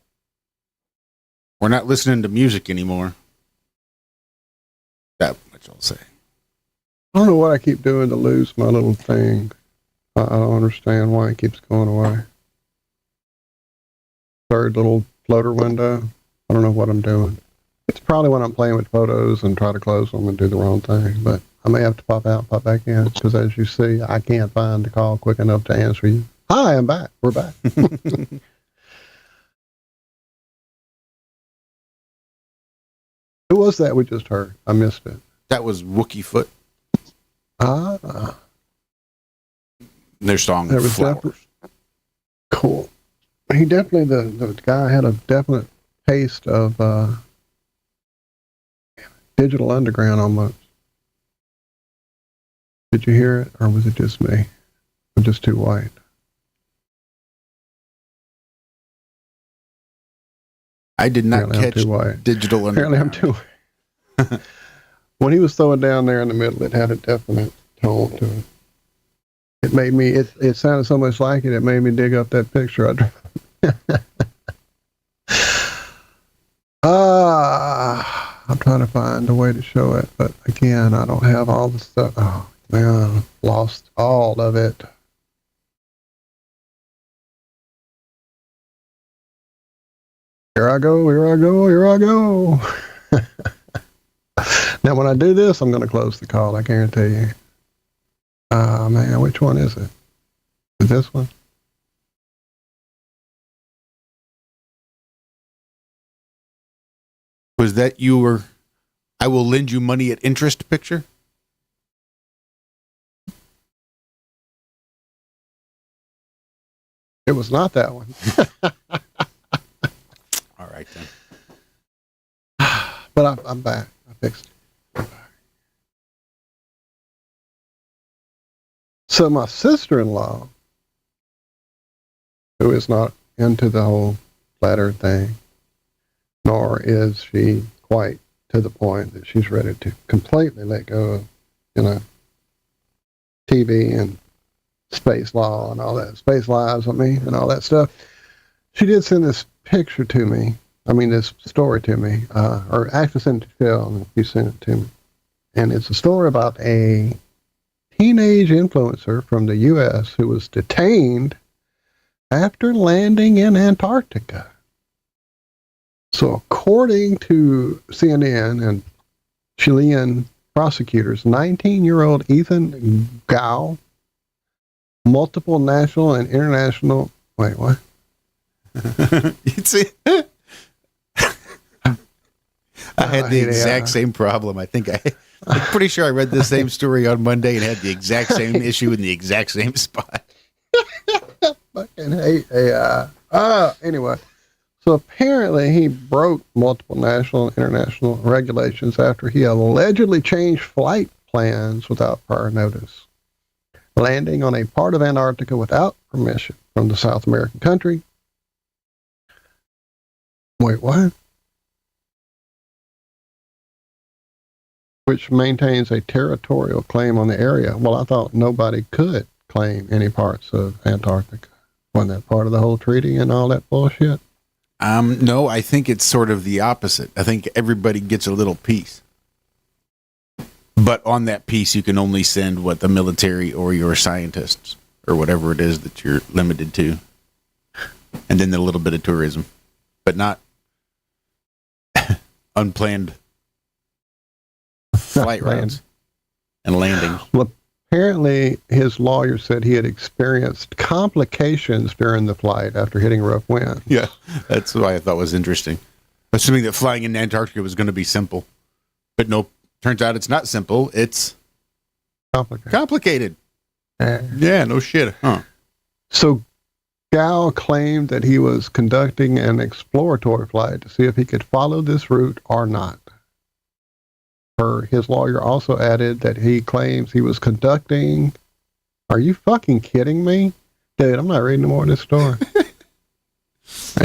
We're not listening to music anymore. That much I'll say. I don't know what I keep doing to lose my little thing. I don't understand why it keeps going away. Third little floater window. I don't know what I'm doing. It's probably when I'm playing with photos and try to close them and do the wrong thing. But I may have to pop out, pop back in. Because as you see, I can't find the call quick enough to answer you. Hi, I'm back. We're back. Who was that we just heard? I missed it. That was Wookie Foot. Their song Flowers. Cool. He definitely, the guy had a definite taste of Digital Underground almost. Did you hear it, or was it just me? Or just too white? I did not Apparently catch Digital Apparently Underground. I'm too. When he was throwing down there in the middle, it had a definite tone to it. It made me, it sounded so much like it made me dig up that picture. I'm trying to find a way to show it, but again, I don't have all the stuff. Oh, man, I've lost all of it. Here I go, here I go, here I go. Now, when I do this, I'm going to close the call, I guarantee you. Man, which one is it? Is this one? Was that I will lend you money at interest picture? It was not that one. All right, then. But I'm back. I fixed it. So my sister-in-law, who is not into the whole flat earth thing, nor is she quite to the point that she's ready to completely let go of, TV and space law and all that, space lives, and all that stuff. She did send this picture to me, this story to me, or actually sent it to Phil, and he sent it to me. And it's a story about a teenage influencer from the U.S. who was detained after landing in Antarctica. So according to CNN and Chilean prosecutors, 19-year-old Ethan Gao, multiple national and international... Wait, what? I had the exact same problem. I'm pretty sure I read the same story on Monday and had the exact same issue in the exact same spot. Fucking hate AI. Anyway, so apparently he broke multiple national and international regulations after he allegedly changed flight plans without prior notice, landing on a part of Antarctica without permission from the South American country. Wait, what? which maintains a territorial claim on the area. Well, I thought nobody could claim any parts of Antarctica. Wasn't that part of the whole treaty and all that bullshit? No, I think it's sort of the opposite. I think everybody gets a little piece. But on that piece, you can only send the military or your scientists or whatever it is that you're limited to. And then a little bit of tourism, but not unplanned flight routes and landings. Well, apparently his lawyer said he had experienced complications during the flight after hitting rough winds. Yeah, that's what I thought was interesting. Assuming that flying in Antarctica was going to be simple. But no, turns out it's not simple. It's complicated. Yeah, no shit. Huh. So Gao claimed that he was conducting an exploratory flight to see if he could follow this route or not. His lawyer also added that he claims he was conducting... Are you fucking kidding me? Dude, I'm not reading more of this story.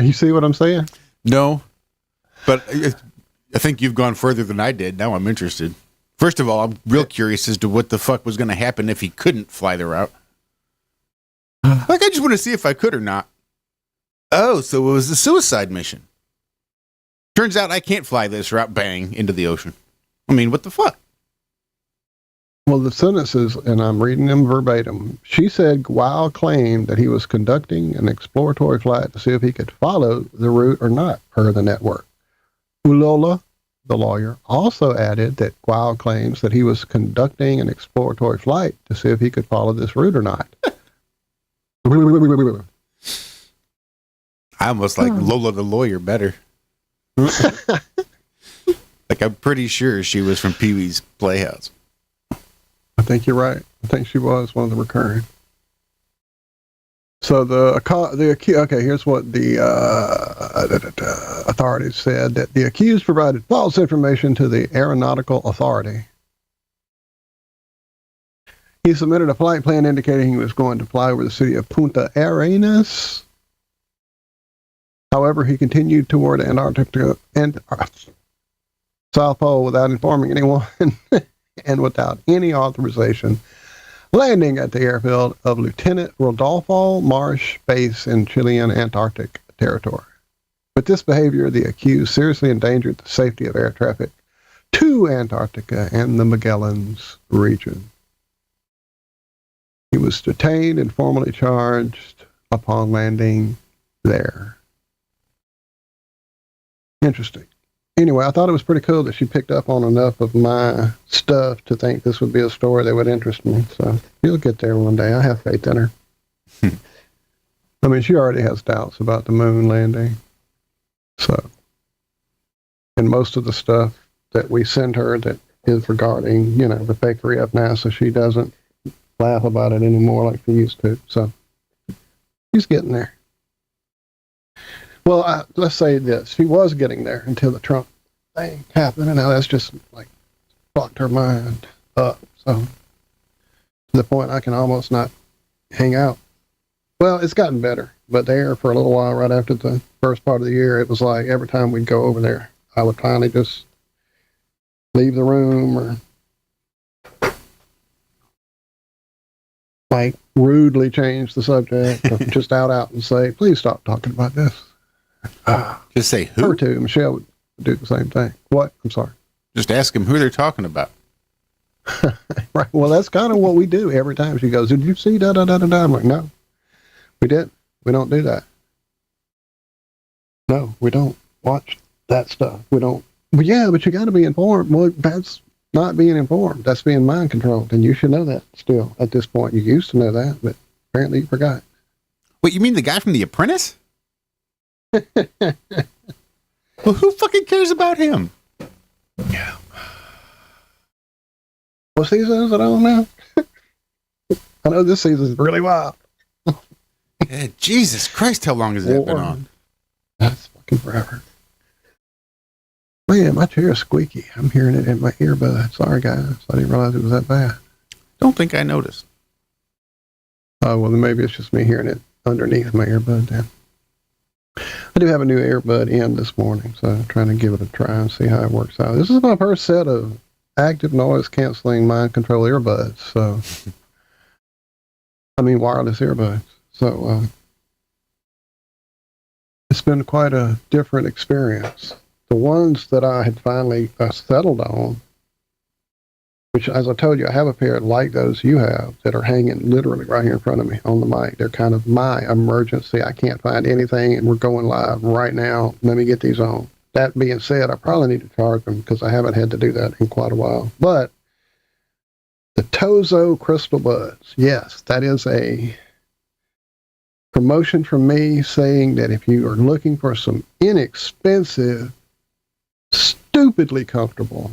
You see what I'm saying? No, but I think you've gone further than I did. Now I'm interested. First of all, I'm real curious as to what the fuck was going to happen if he couldn't fly the route. Like, I just want to see if I could or not. Oh, so it was a suicide mission. Turns out I can't fly this route, bang, into the ocean. I mean, what the fuck? Well, the sentences, and I'm reading them verbatim. She said Guao claimed that he was conducting an exploratory flight to see if he could follow the route or not, per the network. Ulola, the lawyer, also added that Guao claims that he was conducting an exploratory flight to see if he could follow this route or not. I almost like Lola the lawyer better. Like, I'm pretty sure she was from Pee-wee's Playhouse. I think you're right. I think she was one of the recurring. So okay, here's what the authorities said, that the accused provided false information to the Aeronautical Authority. He submitted a flight plan indicating he was going to fly over the city of Punta Arenas. However, he continued toward Antarctica and South Pole without informing anyone and without any authorization, landing at the airfield of Lieutenant Rodolfo Marsh Base in Chilean Antarctic territory. With this behavior, the accused seriously endangered the safety of air traffic to Antarctica and the Magellan's region. He was detained and formally charged upon landing there. Interesting. Anyway, I thought it was pretty cool that she picked up on enough of my stuff to think this would be a story that would interest me. So you'll get there one day. I have faith in her. I mean, she already has doubts about the moon landing. So, and most of the stuff that we send her that is regarding, the fakery of NASA, she doesn't laugh about it anymore like she used to. So she's getting there. Well, let's say this. She was getting there until the Trump thing happened, and now that's just, fucked her mind up. So, to the point I can almost not hang out. Well, it's gotten better, but there for a little while, right after the first part of the year, it was like every time we'd go over there, I would finally just leave the room or, rudely change the subject, or just out and say, please stop talking about this. Just say who? Her too. Michelle would do the same thing. What? I'm sorry. Just ask him who they're talking about. Right. Well, that's kind of what we do every time. She goes, did you see da-da-da-da-da? I'm like, no, we didn't. We don't do that. No, we don't watch that stuff. We don't. But yeah, but you got to be informed. Well, that's not being informed. That's being mind controlled. And you should know that still at this point. You used to know that, but apparently you forgot. Wait, you mean the guy from The Apprentice? Well, who fucking cares about him? Yeah. What season is it on now? I know this season is really wild. Yeah, Jesus Christ, how long has that been on? That's fucking forever. Man, my chair is squeaky. I'm hearing it in my earbud. Sorry, guys. I didn't realize it was that bad. Don't think I noticed. Oh, well, then maybe it's just me hearing it underneath my earbud then. I do have a new earbud in this morning, so I'm trying to give it a try and see how it works out. This is my first set of active noise canceling mind control earbuds. So, I mean, wireless earbuds. So, it's been quite a different experience. The ones that I had finally settled on, which, as I told you, I have a pair like those you have that are hanging literally right here in front of me on the mic. They're kind of my emergency. I can't find anything, and we're going live right now. Let me get these on. That being said, I probably need to charge them because I haven't had to do that in quite a while. But the Tozo Crystal Buds, yes, that is a promotion from me saying that if you are looking for some inexpensive, stupidly comfortable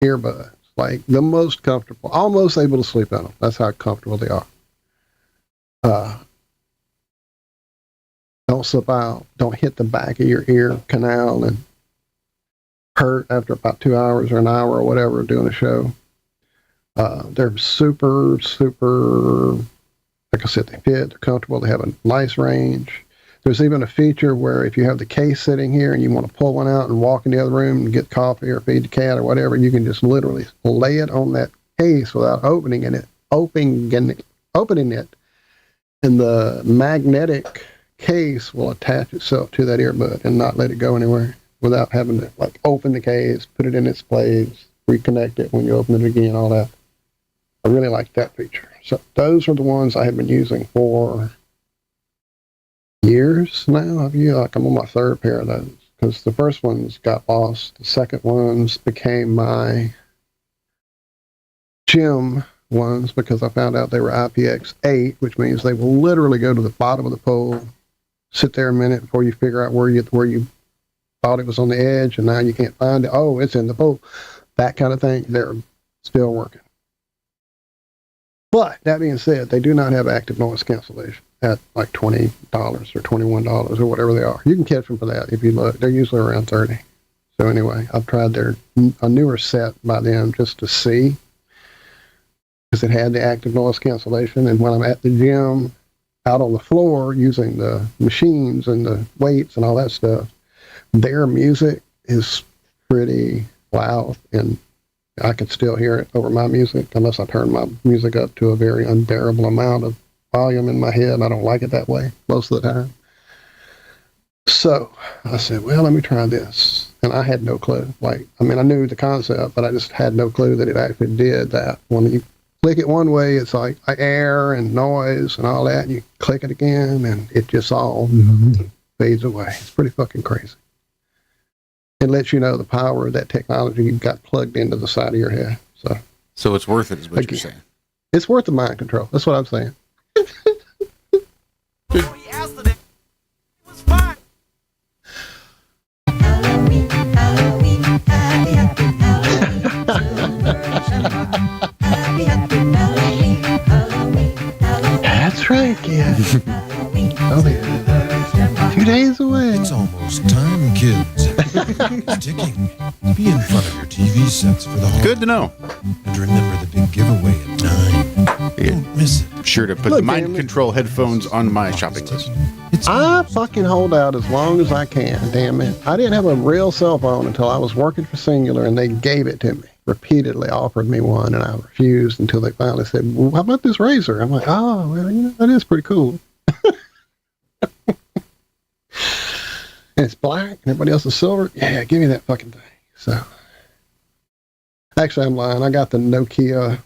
earbuds, like the most comfortable, almost able to sleep in them. That's how comfortable they are. Don't slip out. Don't hit the back of your ear canal and hurt after about 2 hours or an hour or whatever doing a show. They're super, super, like I said, they fit, they're comfortable, they have a nice range. There's even a feature where if you have the case sitting here and you want to pull one out and walk in the other room and get coffee or feed the cat or whatever, you can just literally lay it on that case without opening it, and the magnetic case will attach itself to that earbud and not let it go anywhere without having to like open the case, put it in its place, reconnect it when you open it again, all that. I really like that feature. So those are the ones I have been using for years now. I'm on my third pair of those because the first ones got lost. The second ones became my gym ones because I found out they were IPX8, which means they will literally go to the bottom of the pole, sit there a minute before you figure out where you thought it was on the edge, and now you can't find it. Oh, it's in the pole. That kind of thing. They're still working. But that being said, they do not have active noise cancellation at like $20 or $21 or whatever they are. You can catch them for that if you look. They're usually around 30. So anyway, I've tried a newer set by them just to see because it had the active noise cancellation. And when I'm at the gym, out on the floor using the machines and the weights and all that stuff, their music is pretty loud and I can still hear it over my music unless I turn my music up to a very unbearable amount of volume in my head. I don't like it that way most of the time. So I said, well, let me try this. And I had no clue. I knew the concept, but I just had no clue that it actually did that. When you click it one way, it's like air and noise and all that. And you click it again and it just all fades away. It's pretty fucking crazy. It lets you know the power of that technology you've got plugged into the side of your head. So it's worth it, is what you're saying. It's worth the mind control. That's what I'm saying. That's right, kid. Oh, yeah. 2 days away. It's almost time, kids. It's ticking. Be in front of your TV sets for the holiday. Good to know. And remember the big giveaway at 9. Don't miss it. Sure to put the mind control headphones on my shopping list. I fucking hold out as long as I can, damn it. I didn't have a real cell phone until I was working for Singular and they gave it to me. Repeatedly offered me one and I refused until they finally said, well, how about this Razor? I'm like, oh, well, that is pretty cool. And it's black and everybody else is silver. Yeah, give me that fucking thing. So, actually, I'm lying. I got the Nokia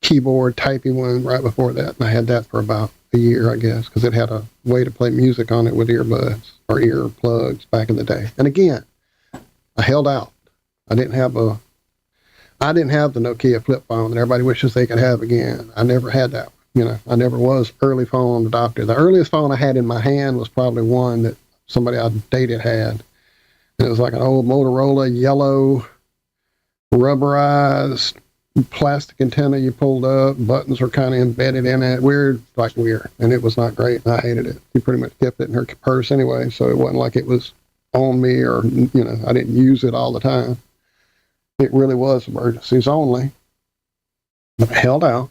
keyboard typey one right before that. And I had that for about a year, I guess, because it had a way to play music on it with earbuds or ear plugs back in the day. And again, I held out. I didn't have the Nokia flip phone that everybody wishes they could have again. I never had that. I never was early phone adopter. The earliest phone I had in my hand was probably one that somebody I dated had. And it was like an old Motorola yellow rubberized plastic antenna you pulled up. Buttons were kind of embedded in it. Weird. And it was not great. I hated it. She pretty much kept it in her purse anyway. So it wasn't like it was on me or, I didn't use it all the time. It really was emergencies only. But I held out,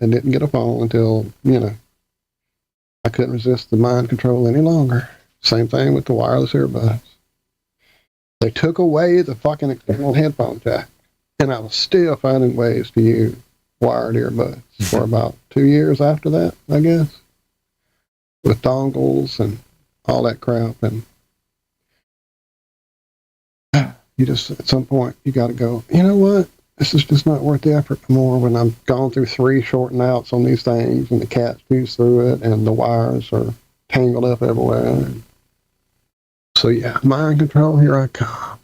and didn't get a phone until, I couldn't resist the mind control any longer. Same thing with the wireless earbuds. They took away the fucking external headphone jack. And I was still finding ways to use wired earbuds for about 2 years after that, I guess, with dongles and all that crap. And you just, at some point, you got to go, you know what? This is just not worth the effort anymore when I've gone through 3 shorten outs on these things and the cat chews through it and the wires are tangled up everywhere. So yeah, mind control, here I come.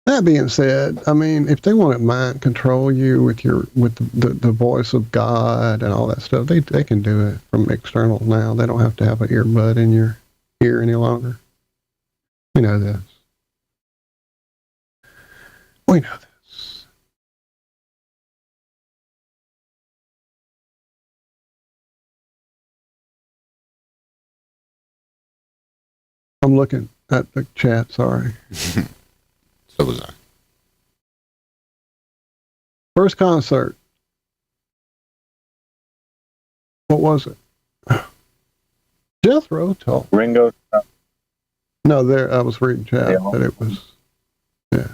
That being said, I mean, if they want to mind control you with the voice of God and all that stuff, they can do it from external now. They don't have to have an earbud in your ear any longer. We know this. We know this. I'm looking at the chat, sorry. So was I. First concert. What was it? Jethro told. Ringo. No, there I was reading chat, Yeah. but it was. Yeah.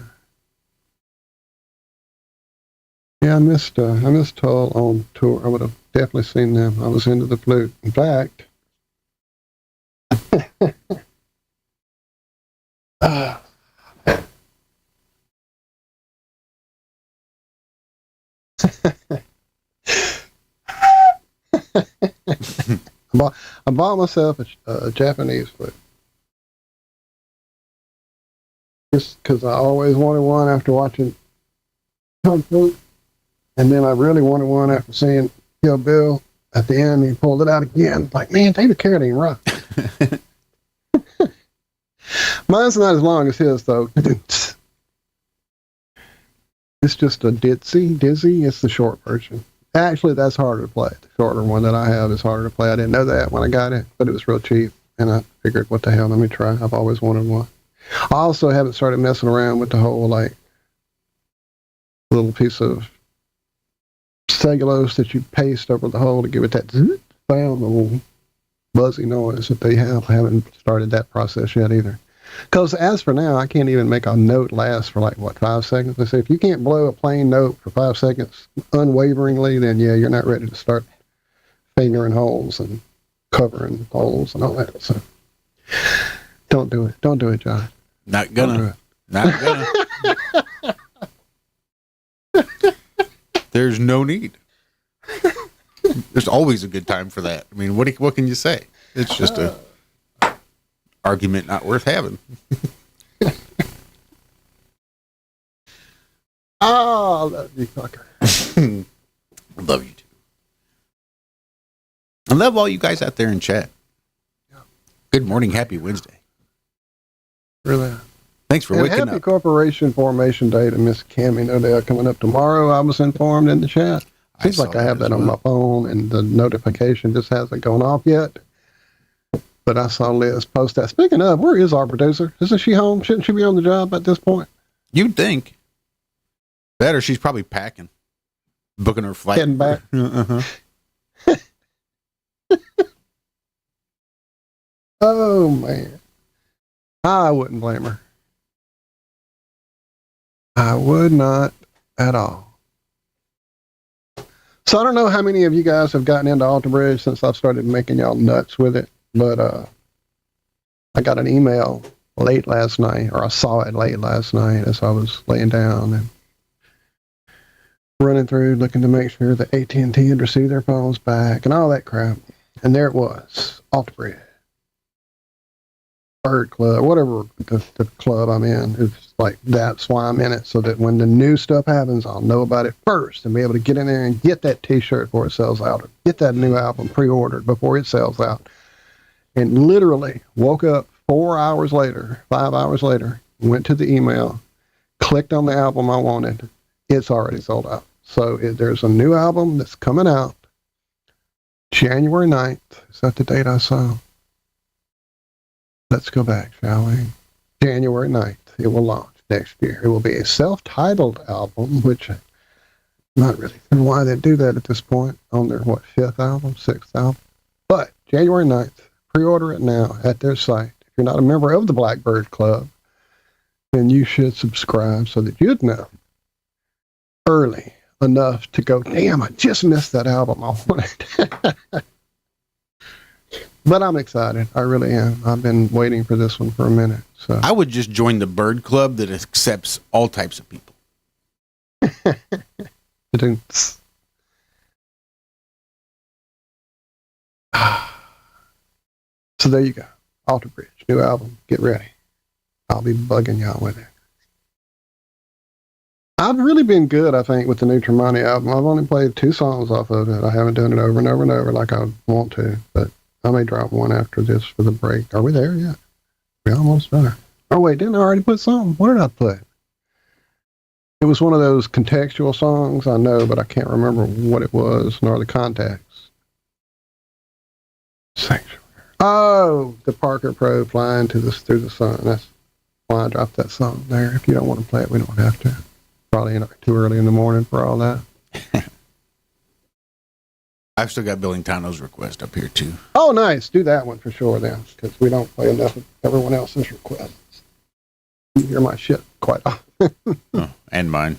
Yeah, I missed Tull on tour. I would have definitely seen them. I was into the flute. In fact, I bought myself a Japanese flute. Just because I always wanted one after watching Kung Fu. And then I really wanted one after seeing Kill Bill. At the end, he pulled it out again. Like, man, take the carrot and rock. Mine's not as long as his, though. It's just a dizzy. It's the short version. Actually, that's harder to play. The shorter one that I have is harder to play. I didn't know that when I got it, but it was real cheap. And I figured, what the hell, let me try. I've always wanted one. I also haven't started messing around with the whole, like, little piece of cellulose that you paste over the hole to give it that sound, the little buzzy noise that they have. I haven't started that process yet either. Because as for now, I can't even make a note last for like, 5 seconds? They say, if you can't blow a plain note for 5 seconds unwaveringly, then yeah, you're not ready to start fingering holes and covering holes and all that. So don't do it. Don't do it, John. Not gonna. Not gonna. There's no need. There's always a good time for that. I mean, what can you say? It's just a argument not worth having. Oh, I love you, fucker. Love you too. I love all you guys out there in chat. Good morning, happy Wednesday. Really. Thanks for waking happy up. Corporation Formation Day to Miss Cami Knodel coming up tomorrow. I was informed in the chat. Seems like I have that on my phone, and the notification just hasn't gone off yet. But I saw Liz post that. Speaking of, where is our producer? Isn't she home? Shouldn't she be on the job at this point? You'd think. Better, she's probably packing. Booking her flight. Heading back. Uh-huh. Oh, man. I wouldn't blame her. I would not at all. So I don't know how many of you guys have gotten into Alter Bridge since I've started making y'all nuts with it, but I got an email late last night, or I saw it late last night as I was laying down and running through looking to make sure that AT&T had received their phones back and all that crap. And there it was, Alter Bridge. Bird Club, whatever the club I'm in, it's like that's why I'm in it, so that when the new stuff happens, I'll know about it first and be able to get in there and get that T-shirt before it sells out, or get that new album pre-ordered before it sells out. And literally woke up 4 hours later, 5 hours later, went to the email, clicked on the album I wanted. It's already sold out. So there's a new album that's coming out January 9th. Is that the date I saw? Let's go back, shall we? January 9th, it will launch next year. It will be a self-titled album, which I'm not really sure why they do that at this point on their, 5th album, 6th album. But January 9th, pre-order it now at their site. If you're not a member of the Blackbird Club, then you should subscribe so that you'd know early enough to go, damn, I just missed that album. I wanted. But I'm excited. I really am. I've been waiting for this one for a minute. So I would just join the bird club that accepts all types of people. So there you go. Alter Bridge, new album. Get ready. I'll be bugging y'all with it. I've really been good, I think, with the new Tremonti album. I've only played 2 songs off of it. I haven't done it over and over and over like I want to, but I may drop one after this for the break. Are we there yet? We almost are. Oh, wait, didn't I already put something? What did I put? It was one of those contextual songs, I know, but I can't remember what it was, nor the context. Sanctuary. Oh, the Parker Pro Flying through the Sun. That's why I dropped that song there. If you don't want to play it, we don't have to. Probably too early in the morning for all that. I've still got Billingtano's request up here, too. Oh, nice. Do that one for sure, then, because we don't play enough of everyone else's requests. You hear my shit quite often. Oh, and mine.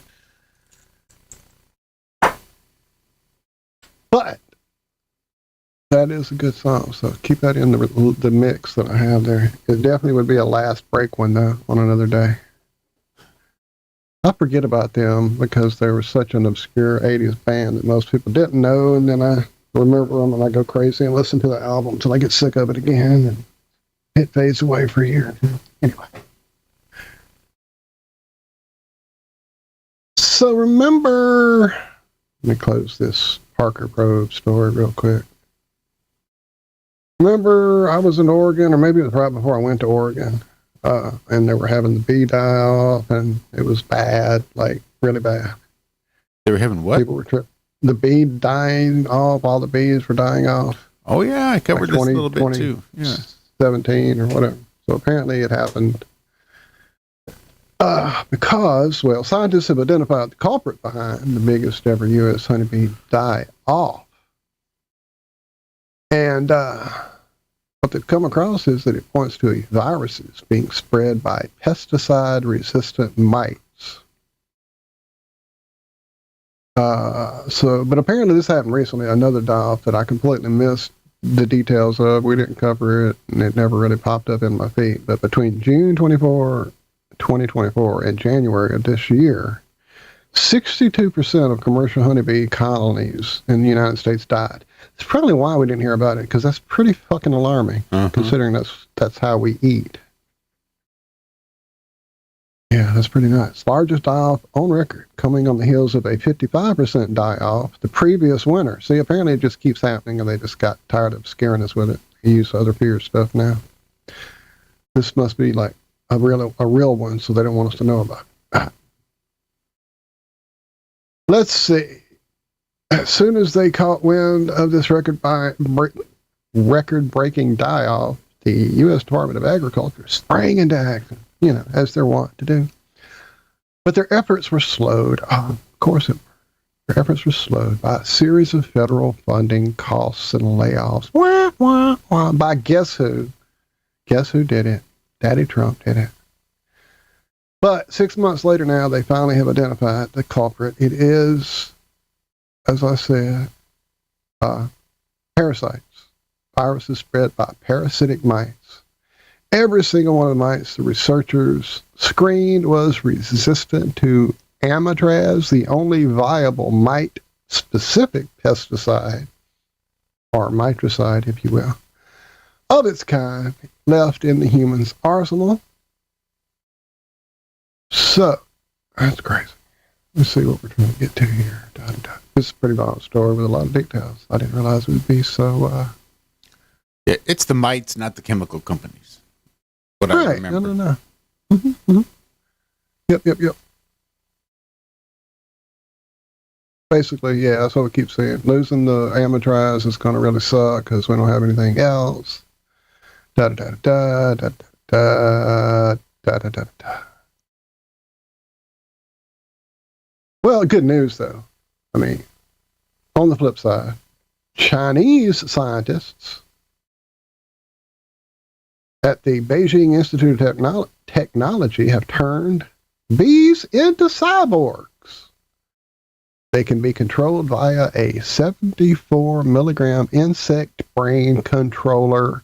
But that is a good song, so keep that in the mix that I have there. It definitely would be a last break one, though, on another day. I forget about them because they were such an obscure 80s band that most people didn't know, and then I remember them and I go crazy and listen to the album until I get sick of it again, and it fades away for a year. Anyway. So remember, let me close this Parker Probe story real quick. Remember, I was in Oregon, or maybe it was right before I went to Oregon, and they were having the bee die off, and it was bad, like really bad. They were having what? People were the bee dying off, all the bees were dying off. Oh, yeah, I covered like this a little bit, too. Yeah. 17 or whatever. So apparently it happened because, well, scientists have identified the culprit behind the biggest ever U.S. honeybee die-off. And what they've come across is that it points to viruses being spread by pesticide-resistant mites. But apparently this happened recently, another die-off that I completely missed the details of. We didn't cover it, and it never really popped up in my feed. But between June 2024 and January of this year, 62% of commercial honeybee colonies in the United States died. It's probably why we didn't hear about it, because that's pretty fucking alarming, considering that's how we eat. Yeah, that's pretty nuts. Largest die-off on record, coming on the heels of a 55% die-off the previous winter. See, apparently it just keeps happening, and they just got tired of scaring us with it. They use other fear stuff now. This must be like a real one, so they don't want us to know about it. Let's see. As soon as they caught wind of this record-breaking die-off, the U.S. Department of Agriculture sprang into action, as they're wont to do. But their efforts were slowed. Of course it were. Their efforts were slowed by a series of federal funding costs and layoffs. Wah, wah, wah, by guess who? Guess who did it? Daddy Trump did it. But 6 months later now, they finally have identified the culprit. It is, as I said, parasites. Viruses spread by parasitic mites. Every single one of the mites the researchers screened was resistant to amitraz, the only viable mite-specific pesticide, or mitricide, if you will, of its kind left in the human's arsenal. So, that's crazy. Let's see what we're trying to get to here. This is a pretty long story with a lot of details. I didn't realize it would be so... Yeah, it's the mites, not the chemical companies. What right. I remember. No. Mm-hmm. Yep. Basically, yeah, that's what we keep saying. Losing the amitraz is going to really suck because we don't have anything else. Well, good news, though. I mean, on the flip side, Chinese scientists at the Beijing Institute of Technology have turned bees into cyborgs. They can be controlled via a 74 milligram insect brain controller.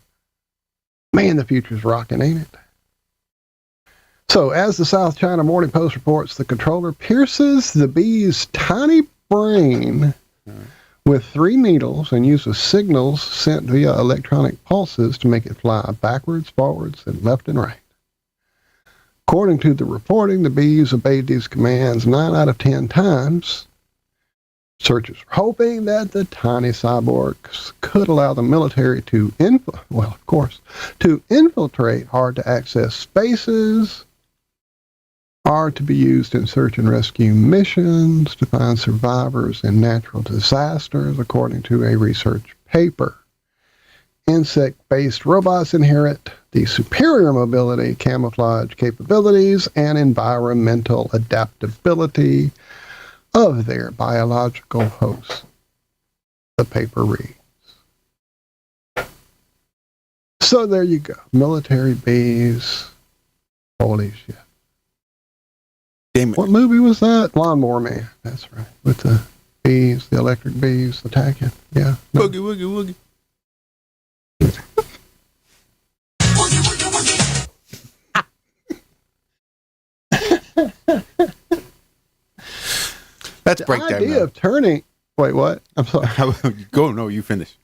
Man, the future's rocking, ain't it? So, as the South China Morning Post reports, the controller pierces the bee's tiny brain with 3 needles and uses signals sent via electronic pulses to make it fly backwards, forwards, and left and right. According to the reporting, the bees obeyed these commands 9 out of 10 times. Researchers are hoping that the tiny cyborgs could allow the military to infiltrate hard-to-access spaces, or to be used in search and rescue missions to find survivors in natural disasters, according to a research paper. Insect-based robots inherit the superior mobility, camouflage capabilities, and environmental adaptability of their biological hosts, the paper reads. So there you go. Military bees. Holy shit. What movie was that? Lawnmower Man. That's right. With the bees, the electric bees attacking. Yeah. No. Woogie, woogie, woogie. That's breakdown. The idea of turning... Wait, what? I'm sorry. Go, no, you finish.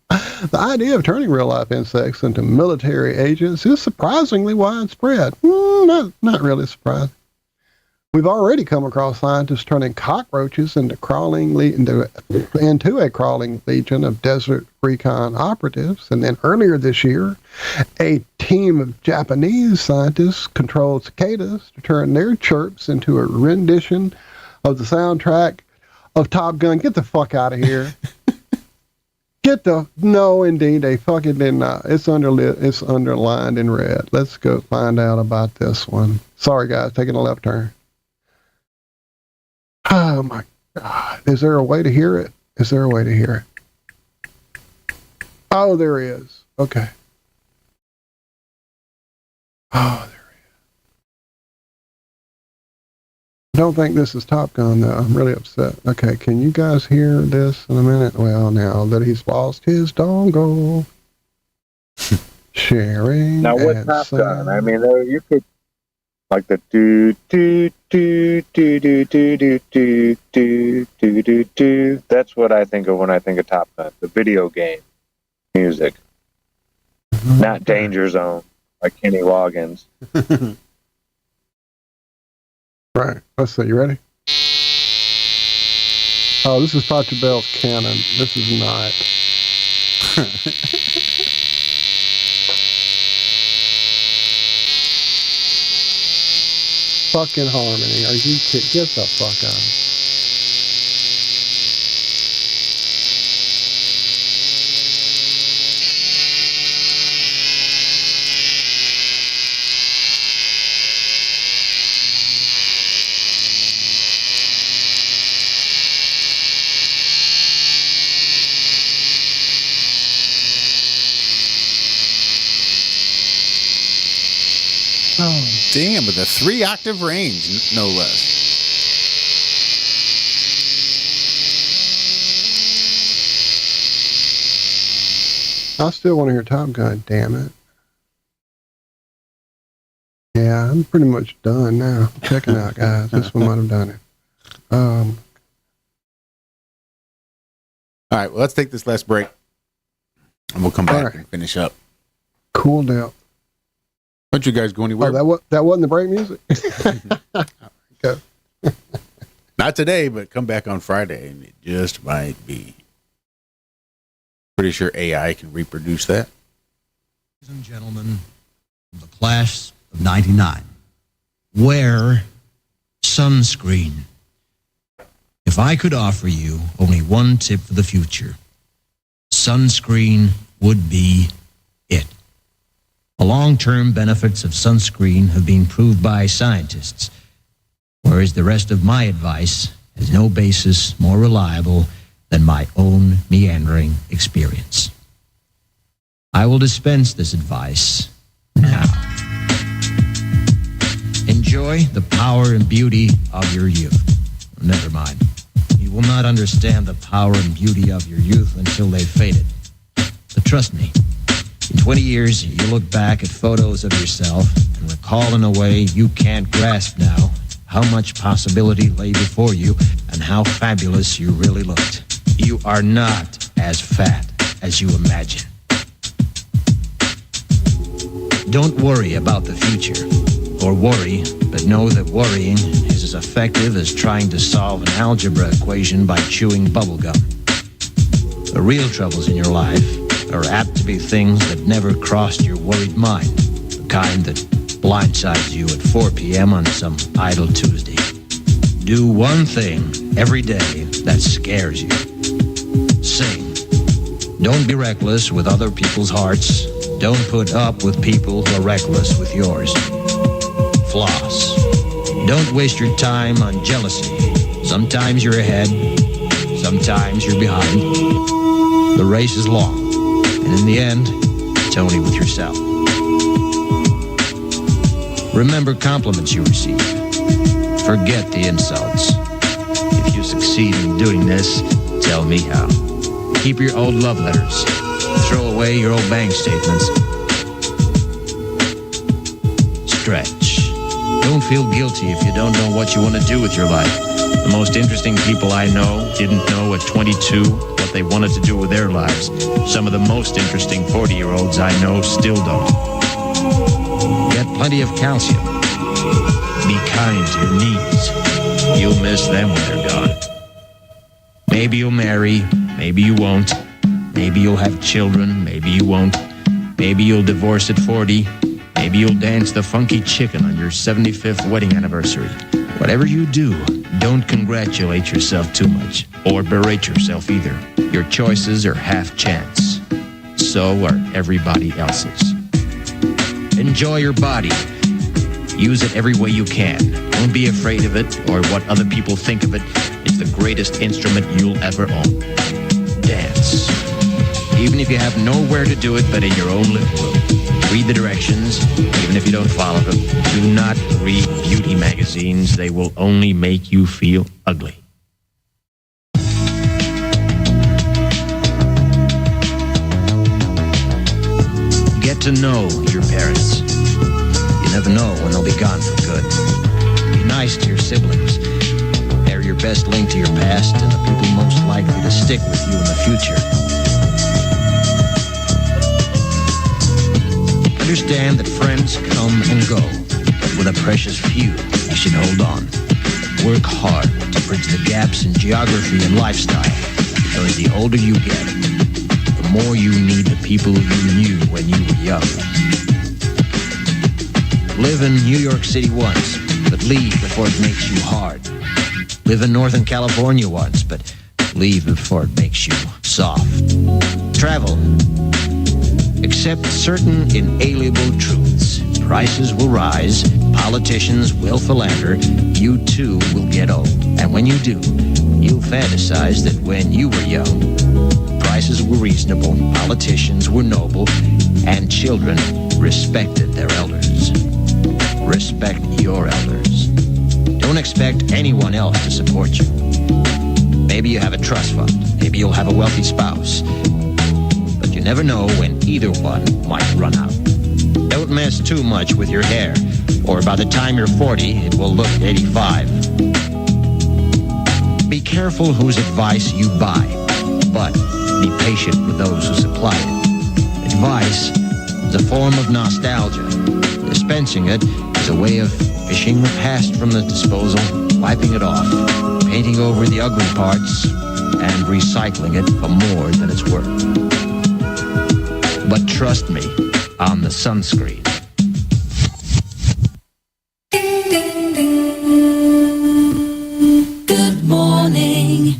The idea of turning real-life insects into military agents is surprisingly widespread. Not really surprising. We've already come across scientists turning cockroaches into a crawling legion of desert recon operatives. And then earlier this year, a team of Japanese scientists controlled cicadas to turn their chirps into a rendition of the soundtrack of Top Gun. Get the fuck out of here. No, indeed, they fucking did not. It's underlined in red. Let's go find out about this one. Sorry, guys, taking a left turn. Oh my God. Is there a way to hear it? Oh, there is. Okay. Oh, there he is. I don't think this is Top Gun, though. I'm really upset. Okay, can you guys hear this in a minute? Well, now that he's lost his dongle. Sharing. Now, what's Top Gun? I mean, you could, like the do do do do do do do do do do do do. That's what I think of when I think of Top Gun, the video game music, not Danger Zone like Kenny Loggins. Right. Let's see. You ready? Oh, this is Pachelbel's Canon. This is not. Fucking harmony. Are you kidding? Get the fuck out. Oh, damn, with a 3-octave range, no less. I still want to hear Top Gun, damn it. Yeah, I'm pretty much done now. Check it out, guys. This one might have done it. All right, well, let's take this last break, and we'll come back and finish up. Cool deal. Don't you guys go anywhere? Oh, that wasn't the break music? Okay. Not today, but come back on Friday, and it just might be. Pretty sure AI can reproduce that. Ladies and gentlemen, the class of 99, wear sunscreen. If I could offer you only one tip for the future, sunscreen would be it. The long-term benefits of sunscreen have been proved by scientists, whereas the rest of my advice has no basis more reliable than my own meandering experience. I will dispense this advice enjoy the power and beauty of your youth. Never mind. You will not understand the power and beauty of your youth until they've faded. But trust me, in 20 years, you look back at photos of yourself and recall in a way you can't grasp now how much possibility lay before you and how fabulous you really looked. You are not as fat as you imagine. Don't worry about the future, or worry, but know that worrying is as effective as trying to solve an algebra equation by chewing bubblegum. The real troubles in your life are apt to be things that never crossed your worried mind, the kind that blindsides you at 4 p.m. on some idle Tuesday. Do one thing every day that scares you. Sing. Don't be reckless with other people's hearts. Don't put up with people who are reckless with yours. Floss. Don't waste your time on jealousy. Sometimes you're ahead, sometimes you're behind. The race is long, and in the end, it's only with yourself. Remember compliments you receive. Forget the insults. If you succeed in doing this, tell me how. Keep your old love letters. Throw away your old bank statements. Stretch. Don't feel guilty if you don't know what you want to do with your life. The most interesting people I know didn't know at 22 what they wanted to do with their lives. Some of the most interesting 40-year-olds I know still don't. Get plenty of calcium. Be kind to your knees. You'll miss them when they're gone. Maybe you'll marry, maybe you won't. Maybe you'll have children, maybe you won't. Maybe you'll divorce at 40. Maybe you'll dance the funky chicken on your 75th wedding anniversary. Whatever you do, don't congratulate yourself too much, or berate yourself either. Your choices are half chance. So are everybody else's. Enjoy your body. Use it every way you can. Don't be afraid of it or what other people think of it. It's the greatest instrument you'll ever own. Dance. Even if you have nowhere to do it but in your own living room. Read the directions, even if you don't follow them. Do not read beauty magazines. They will only make you feel ugly. Get to know your parents. You never know when they'll be gone for good. Be nice to your siblings. They're your best link to your past and the people most likely to stick with you in the future. Understand that friends come and go, but with a precious few, you should hold on. Work hard to bridge the gaps in geography and lifestyle, because the older you get, the more you need the people you knew when you were young. Live in New York City once, but leave before it makes you hard. Live in Northern California once, but leave before it makes you soft. Travel. Accept certain inalienable truths. Prices will rise, politicians will philander, you too will get old. And when you do, you'll fantasize that when you were young, prices were reasonable, politicians were noble, and children respected their elders. Respect your elders. Don't expect anyone else to support you. Maybe you have a trust fund, maybe you'll have a wealthy spouse. You never know when either one might run out. Don't mess too much with your hair, or by the time you're 40, it will look 85. Be careful whose advice you buy, but be patient with those who supply it. Advice is a form of nostalgia. Dispensing it is a way of fishing the past from the disposal, wiping it off, painting over the ugly parts, and recycling it for more than it's worth. But trust me on the sunscreen. Good morning.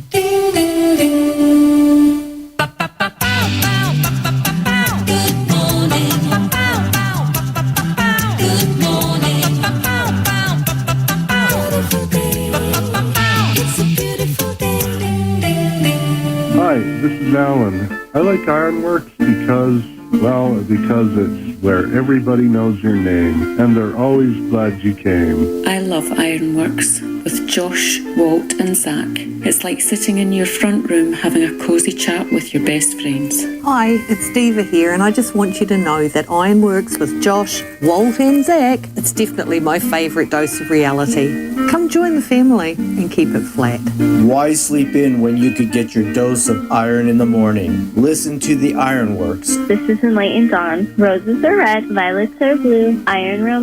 Hi, this is Alan. I like IRONWORX because, Well, because it's where everybody knows your name, and they're always glad you came. I love Ironworks with Josh, Walt, and Zack. It's like sitting in your front room having a cozy chat with your best friends. Hi, it's Diva here, and I just want you to know that IRONWORX with Josh, Walt, and Zack, it's definitely my favourite dose of reality. Come join the family and keep it flat. Why sleep in when you could get your dose of iron in the morning? Listen to the Ironworks. This is Enlightened Dawn. Roses are red, violets are blue.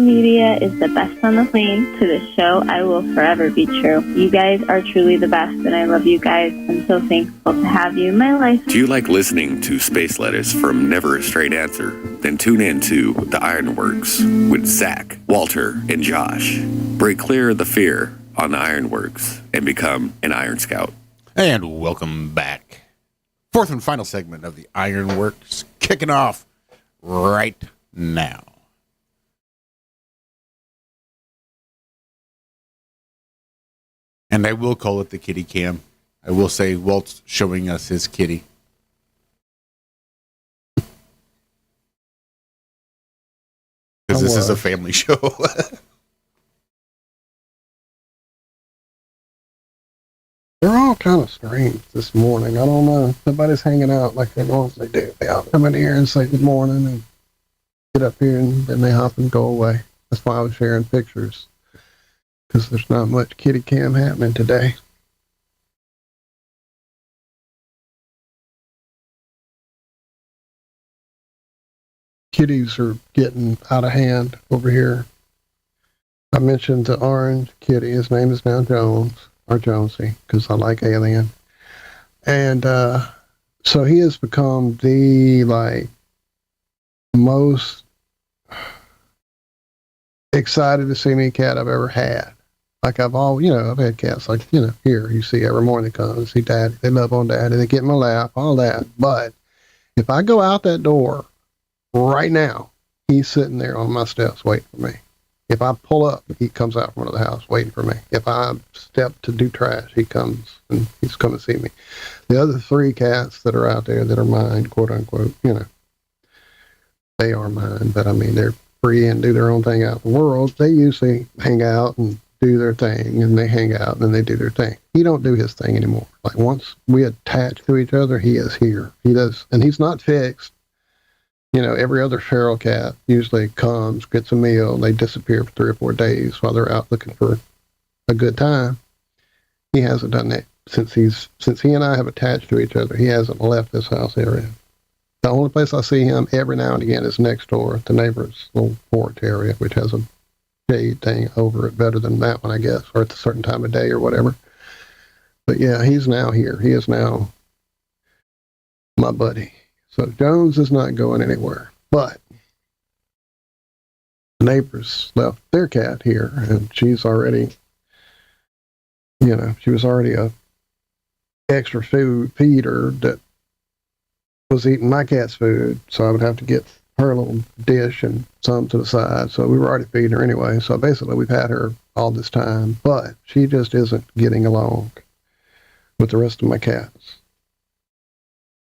Media is the best on the plane. To the show, I will forever be true. You guys are truly the best, and I love you guys. I'm so thankful to have you in my life. Do you like listening to space letters from Never a Straight Answer? Then tune in to the Ironworks with Zack, Walter, and Josh. Break clear of the fear on the Ironworks and become an Iron Scout. And welcome back. Fourth and final segment of the Ironworks, kicking off right now. And I will call it the kitty cam. I will say Walt's showing us his kitty. Because this is a family show. They're all kind of strange this morning. I don't know. Nobody's hanging out like they normally do. They all come in here and say good morning and get up here, and then they hop and go away. That's why I was sharing pictures, because there's not much kitty cam happening today. Kitties are getting out of hand over here. I mentioned the orange kitty. His name is now Jones, or Jonesy, because I like Alien. And so he has become the most excited to see me cat I've ever had. I've had cats here you see every morning they come see daddy. They love on daddy. They get in my lap, all that. But if I go out that door right now, he's sitting there on my steps waiting for me. If I pull up, he comes out from under the house waiting for me. If I step to do trash, he comes and he's come to see me. The other three cats that are out there that are mine, quote unquote, they are mine, but I mean, they're free and do their own thing out in the world. They usually hang out and do their thing, and they hang out and then they do their thing. He don't do his thing anymore. Like once we attach to each other, he is here. He does, and he's not fixed. Every other feral cat usually comes, gets a meal, they disappear for 3 or 4 days while they're out looking for a good time. He hasn't done that since he and I have attached to each other. He hasn't left this house area. The only place I see him every now and again is next door at the neighbor's little porch area, which has a shade thing over it better than that one, I guess, or at a certain time of day or whatever. But yeah, he's now here. He is now my buddy. So Jones is not going anywhere, but the neighbors left their cat here, and she's already, she was already a extra food feeder that was eating my cat's food, so I would have to get her a little dish and some to the side. So we were already feeding her anyway. So basically we've had her all this time, but she just isn't getting along with the rest of my cats.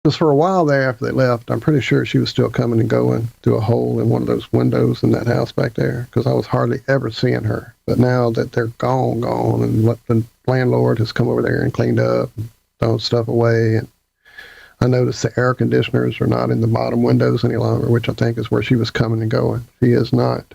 Just for a while there after they left, I'm pretty sure she was still coming and going through a hole in one of those windows in that house back there, because I was hardly ever seeing her. But now that they're gone, and the landlord has come over there and cleaned up and thrown stuff away, and I noticed the air conditioners are not in the bottom windows any longer, which I think is where she was coming and going. She is not.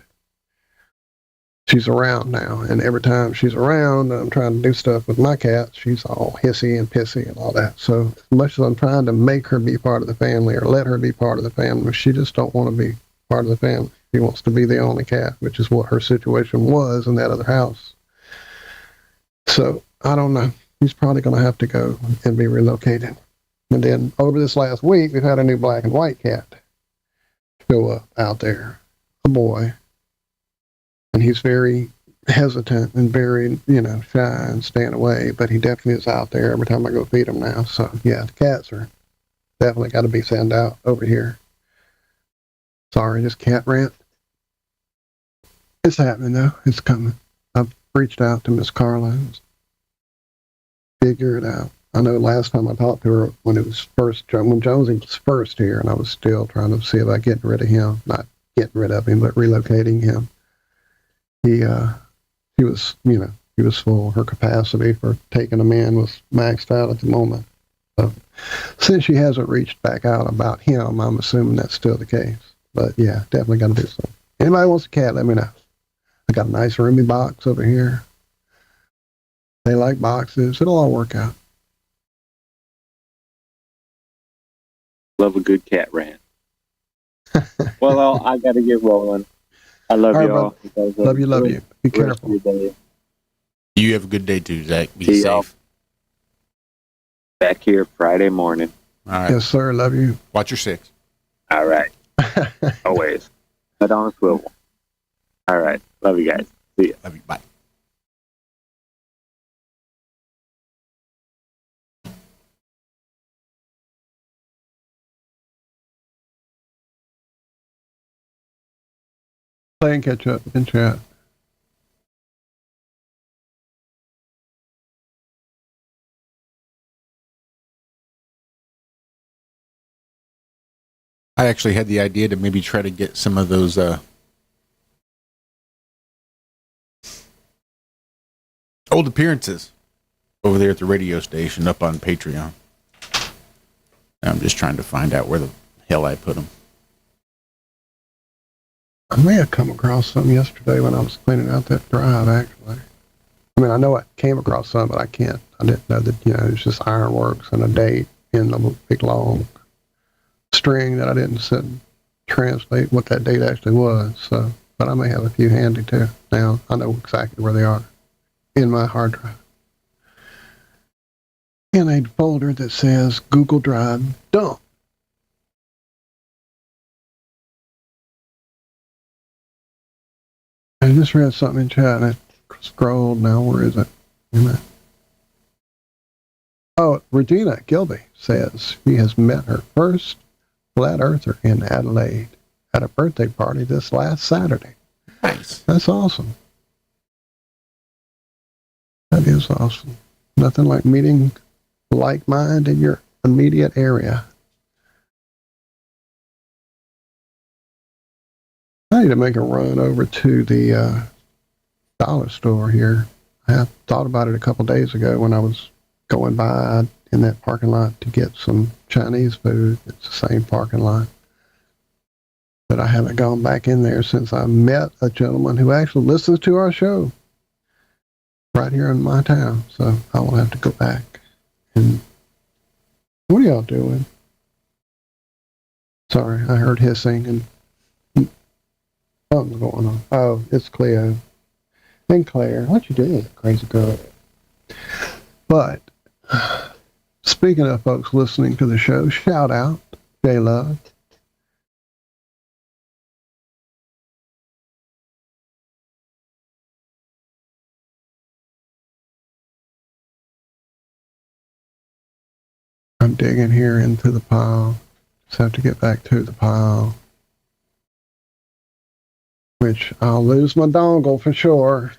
She's around now, and every time she's around, I'm trying to do stuff with my cat, she's all hissy and pissy and all that. So as much as I'm trying to make her be part of the family or let her be part of the family, she just don't want to be part of the family. She wants to be the only cat, which is what her situation was in that other house. So I don't know. He's probably going to have to go and be relocated. And then over this last week, we've had a new black and white cat show up out there, a boy. And he's very hesitant and very, shy and staying away, but he definitely is out there every time I go feed him now. So, yeah, the cats are definitely got to be sent out over here. Sorry, just cat rant. It's happening, though. It's coming. I've reached out to Miss Carla. Figure it out. I know last time I talked to her when Jonesy was first here, and I was still trying to see about getting rid of him, not getting rid of him, but relocating him. He was full. Her capacity for taking a man was maxed out at the moment. So since she hasn't reached back out about him, I'm assuming that's still the case. But yeah, definitely got to do something. Anybody wants a cat, let me know. I got a nice roomy box over here. They like boxes. It'll all work out. Love a good cat rant. Well, I got to get rolling. I love y'all. Love you. Be careful. You have a good day too, Zach. Be See safe. y'all. Back here Friday morning. All right. Yes, sir. Love you. Watch your six. All right. Always. Head on a swivel. All right. Love you guys. See ya. Love you. Bye. Playing catch up in chat. I actually had the idea to maybe try to get some of those old appearances over there at the radio station up on Patreon. I'm just trying to find out where the hell I put them. I may have come across some yesterday when I was cleaning out that drive, actually. I mean, I know I came across some, but I didn't know that, it's just IRONWORX and a date in the big long string that I didn't sit and translate what that date actually was. So, but I may have a few handy too. Now I know exactly where they are in my hard drive. In a folder that says Google Drive dump. I just read something in chat and I scrolled. Now where is it? Oh, Regina Gilby says she has met her first flat earther in Adelaide at a birthday party this last Saturday. Nice. That's awesome. That is awesome. Nothing like meeting like mind in your immediate area. I need to make a run over to the dollar store here. I thought about it a couple days ago when I was going by in that parking lot to get some Chinese food. It's the same parking lot. But I haven't gone back in there since I met a gentleman who actually listens to our show right here in my town. So I will have to go back. And what are y'all doing? Sorry, I heard hissing and something's going on. Oh, it's Cleo. And Claire. What you doing, crazy girl? But speaking of folks listening to the show, shout out, J-Love. I'm digging here into the pile. Just have to get back to the pile. Which I'll lose my dongle for sure.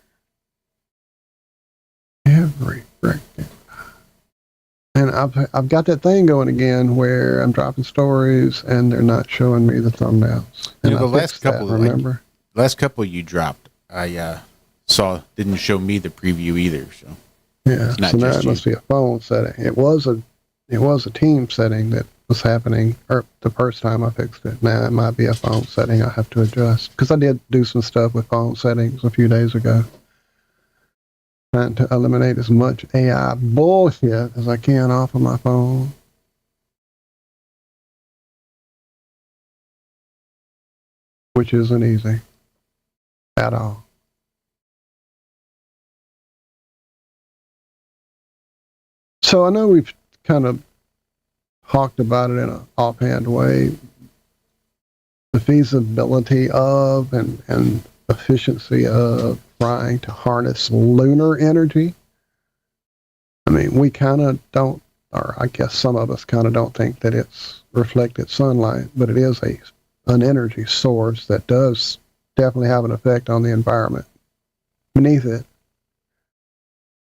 Every freaking. And I've got that thing going again where I'm dropping stories and they're not showing me the thumbnails. And the last couple, remember? Last couple you dropped, I saw didn't show me the preview either. So yeah, so now it must be a phone setting. It was a team setting that was happening, or the first time I fixed it. Now it might be a phone setting I have to adjust because I did do some stuff with phone settings a few days ago. Trying to eliminate as much AI bullshit as I can off of my phone. Which isn't easy. At all. So I know we've kind of talked about it in an offhand way. The feasibility of and efficiency of trying to harness lunar energy. I mean, we kind of don't, or I guess some of us kind of don't think that it's reflected sunlight, but it is an energy source that does definitely have an effect on the environment beneath it.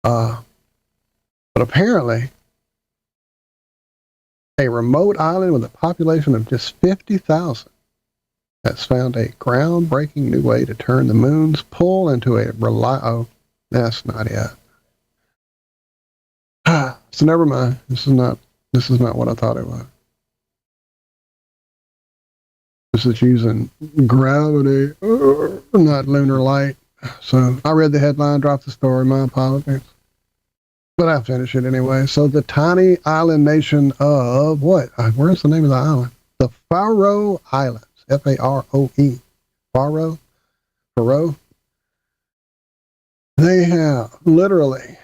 But apparently, A remote island with a population of just 50,000 has found a groundbreaking new way to turn the moon's pull into a oh, that's not it. So never mind. This is not what I thought it was. This is using gravity, not lunar light. So I read the headline, dropped the story, my apologies. But I'll finish it anyway. So the tiny island nation of what? Where's the name of the island? The Faroe Islands. Faroe. Faroe. They have literally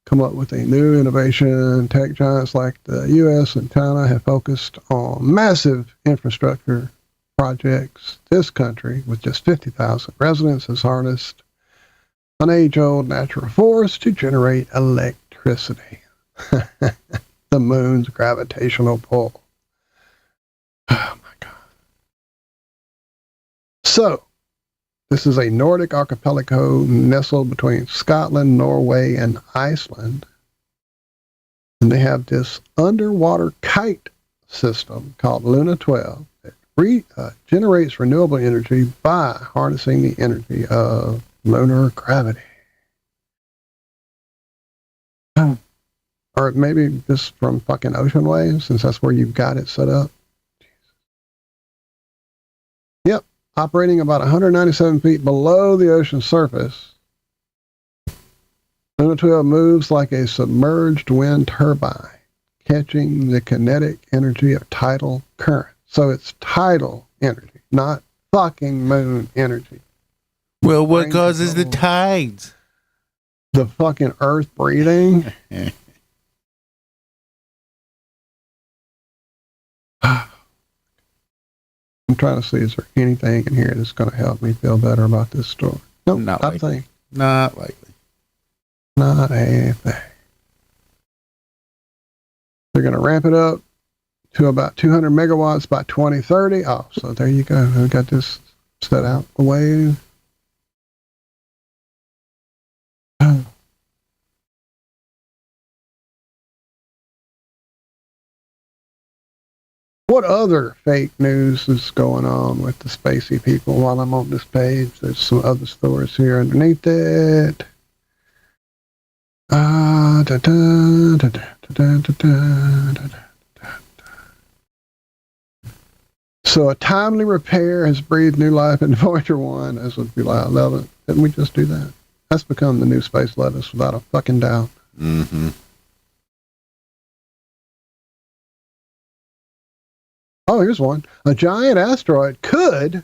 come up with a new innovation. Tech giants like the U.S. and China have focused on massive infrastructure projects. This country, with just 50,000 residents, has harnessed an age-old natural force to generate electricity. The moon's gravitational pull. Oh my God. So, this is a Nordic archipelago nestled between Scotland, Norway, and Iceland. And they have this underwater kite system called Luna 12 that generates renewable energy by harnessing the energy of lunar gravity. Or maybe just from fucking ocean waves, since that's where you've got it set up. Yep. Operating about 197 feet below the ocean surface, Luna 12 moves like a submerged wind turbine, catching the kinetic energy of tidal current. So it's tidal energy, not fucking moon energy. Well, what causes the tides? The fucking earth breathing. I'm trying to see, is there anything in here that's going to help me feel better about this story? Nope, Not not a likely. thing. Not likely. Not a thing. They're going to ramp it up to about 200 megawatts by 2030. Oh, so there you go. I've got this set out the way. What other fake news is going on with the spacey people while I'm on this page? There's some other stories here underneath it. So a timely repair has breathed new life into Voyager 1 as of July 11th. Didn't we just do that? That's become the new space lettuce without a fucking doubt. Mm-hmm. Oh, here's one. A giant asteroid could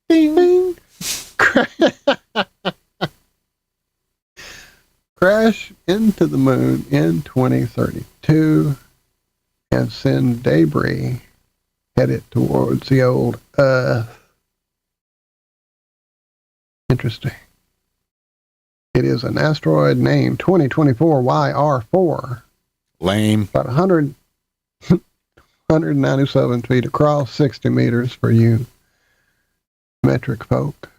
ding, crash into the moon in 2032 and send debris headed towards the old Earth. Interesting. It is an asteroid named 2024 YR4. Lame. About 197 feet across, 60 meters for you metric folk.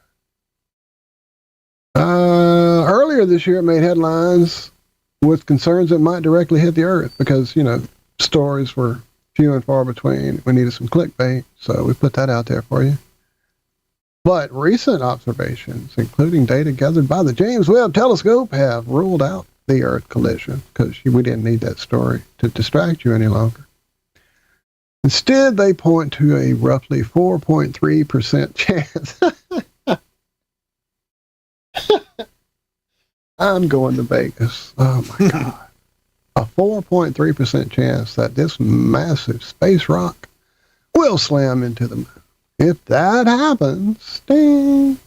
Earlier this year, it made headlines with concerns that might directly hit the Earth because, you know, stories were few and far between. We needed some clickbait, so we put that out there for you. But recent observations, including data gathered by the James Webb Telescope, have ruled out the Earth collision because we didn't need that story to distract you any longer. Instead, they point to a roughly 4.3% chance. I'm going to Vegas. Oh my God. A 4.3% chance that this massive space rock will slam into the moon. If that happens, ding,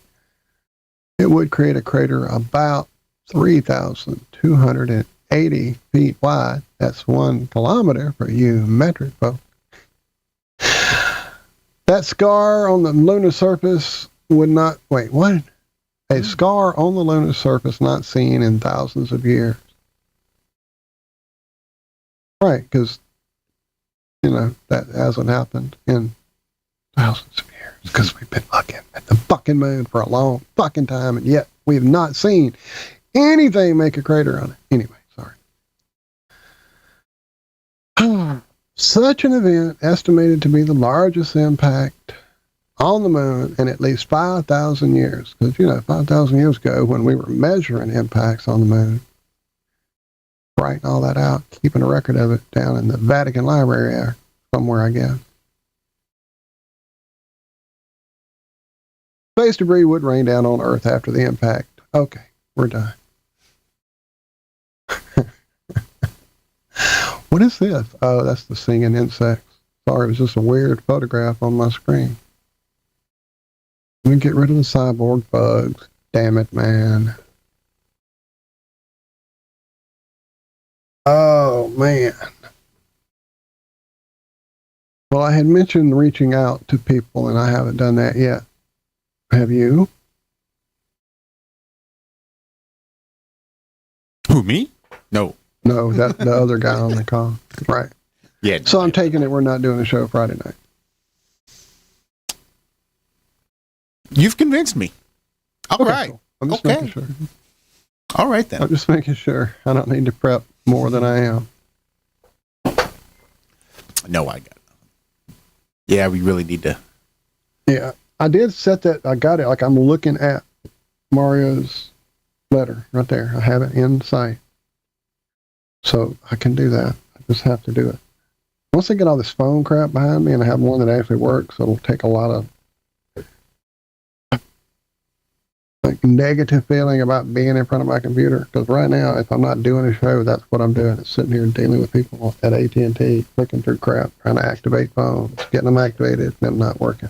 it would create a crater about 3,280 feet wide. That's 1 kilometer for you metric folks. That scar on the lunar surface would not, wait, what? A scar on the lunar surface not seen in thousands of years. Right, because, you know, that hasn't happened in thousands of years because we've been looking at the fucking moon for a long fucking time and yet we have not seen anything make a crater on it. Anyway, sorry. Such an event, estimated to be the largest impact on the moon in at least 5,000 years. Because, 5,000 years ago, when we were measuring impacts on the moon, writing all that out, keeping a record of it down in the Vatican Library or somewhere, I guess. Space debris would rain down on Earth after the impact. Okay, we're done. What is this? Oh, that's the singing insects. Sorry, it was just a weird photograph on my screen. Let me get rid of the cyborg bugs. Damn it, man. Oh, man. Well, I had mentioned reaching out to people, and I haven't done that yet. Have you? Who, me? No. No, that the other guy on the call. Right. Yeah. So I'm taking it we're not doing a show Friday night. You've convinced me. All Okay, right. cool. I'm just making sure. All right, then. I'm just making sure. I don't need to prep more than I am. No, I got it. Yeah, we really need to. Yeah. I did set that. I got it. Like I'm looking at Mario's letter right there. I have it in sight. So I can do that. I just have to do it. Once I get all this phone crap behind me and I have one that actually works, it'll take a lot of negative feeling about being in front of my computer. Because right now, if I'm not doing a show, that's what I'm doing. It's sitting here dealing with people at AT&T, clicking through crap, trying to activate phones, getting them activated, them not working.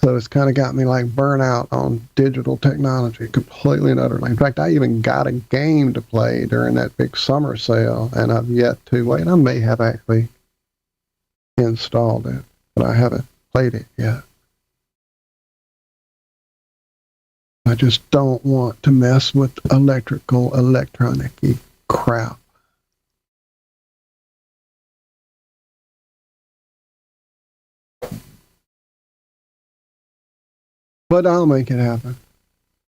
So it's kind of got me like burnout on digital technology completely and utterly. In fact, I even got a game to play during that big summer sale, and I've yet to wait. I may have actually installed it, but I haven't played it yet. I just don't want to mess with electronic-y crap. But I'll make it happen.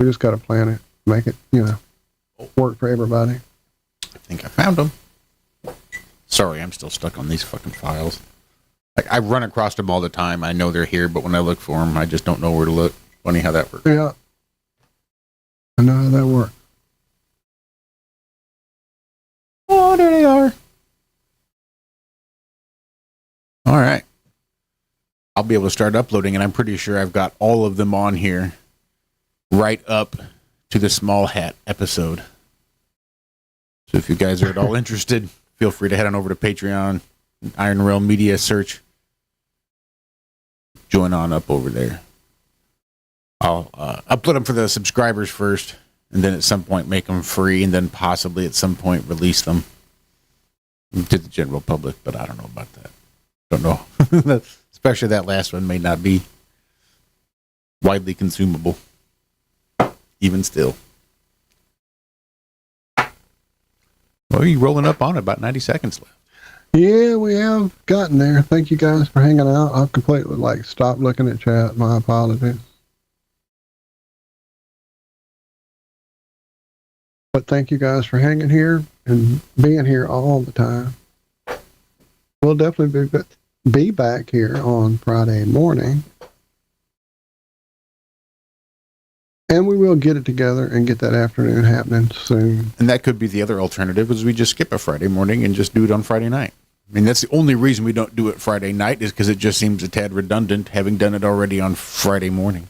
We just got to plan it, make it, work for everybody. I think I found them. Sorry, I'm still stuck on these fucking files. Like, I run across them all the time. I know they're here, but when I look for them, I just don't know where to look. Funny how that works. Yeah. I know how that works. Oh, there they are. All right. I'll be able to start uploading, and I'm pretty sure I've got all of them on here right up to the small hat episode. So if you guys are at all interested, feel free to head on over to Patreon, Iron Realm Media search. Join on up over there. I'll upload them for the subscribers first, and then at some point make them free, and then possibly at some point release them to the general public, but I don't know about that. Don't know. Especially that last one may not be widely consumable, even still. Well, you're rolling up on it, about 90 seconds left. Yeah, we have gotten there. Thank you guys for hanging out. I've completely stopped looking at chat. My apologies. But thank you guys for hanging here and being here all the time. We'll definitely be back here on Friday morning. And we will get it together and get that afternoon happening soon. And that could be the other alternative, is we just skip a Friday morning and just do it on Friday night. I mean, that's the only reason we don't do it Friday night, is because it just seems a tad redundant, having done it already on Friday morning.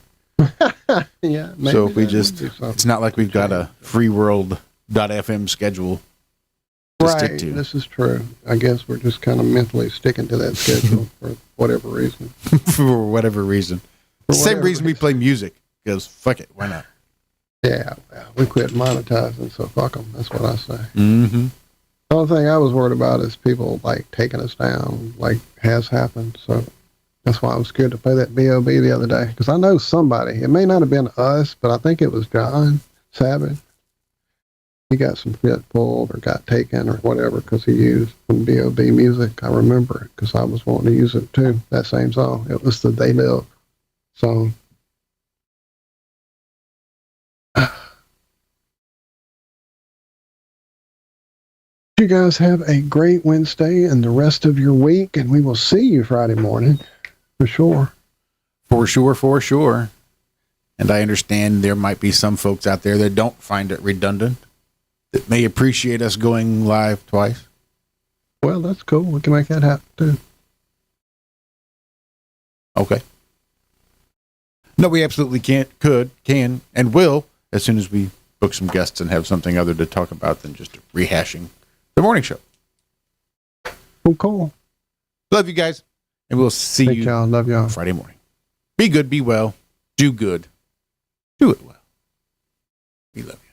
Yeah. So if we just, it's not like we've got a freeworld.fm schedule to stick to. This is true. I guess we're just kind of mentally sticking to that schedule for whatever reason. For whatever reason. Same reason we play music. Goes, fuck it, why not? Yeah, we quit monetizing, so fuck them. That's what I say. Mm-hmm. The only thing I was worried about is people taking us down, has happened. So that's why I was scared to play that B.O.B. the other day, because I know somebody. It may not have been us, but I think it was John Savage. He got some shit pulled or got taken or whatever because he used some B.O.B. music. I remember it because I was wanting to use it too. That same song. It was the They Live song. You guys have a great Wednesday and the rest of your week, and we will see you Friday morning for sure. For sure, for sure. And I understand there might be some folks out there that don't find it redundant, that may appreciate us going live twice. Well, that's cool. We can make that happen too. Okay. No, we absolutely can, and will, as soon as we book some guests and have something other to talk about than just rehashing the morning show. Cool. Love you guys, and we'll see you y'all. Love y'all. Friday morning. Be good, be well, do good, do it well. We love you.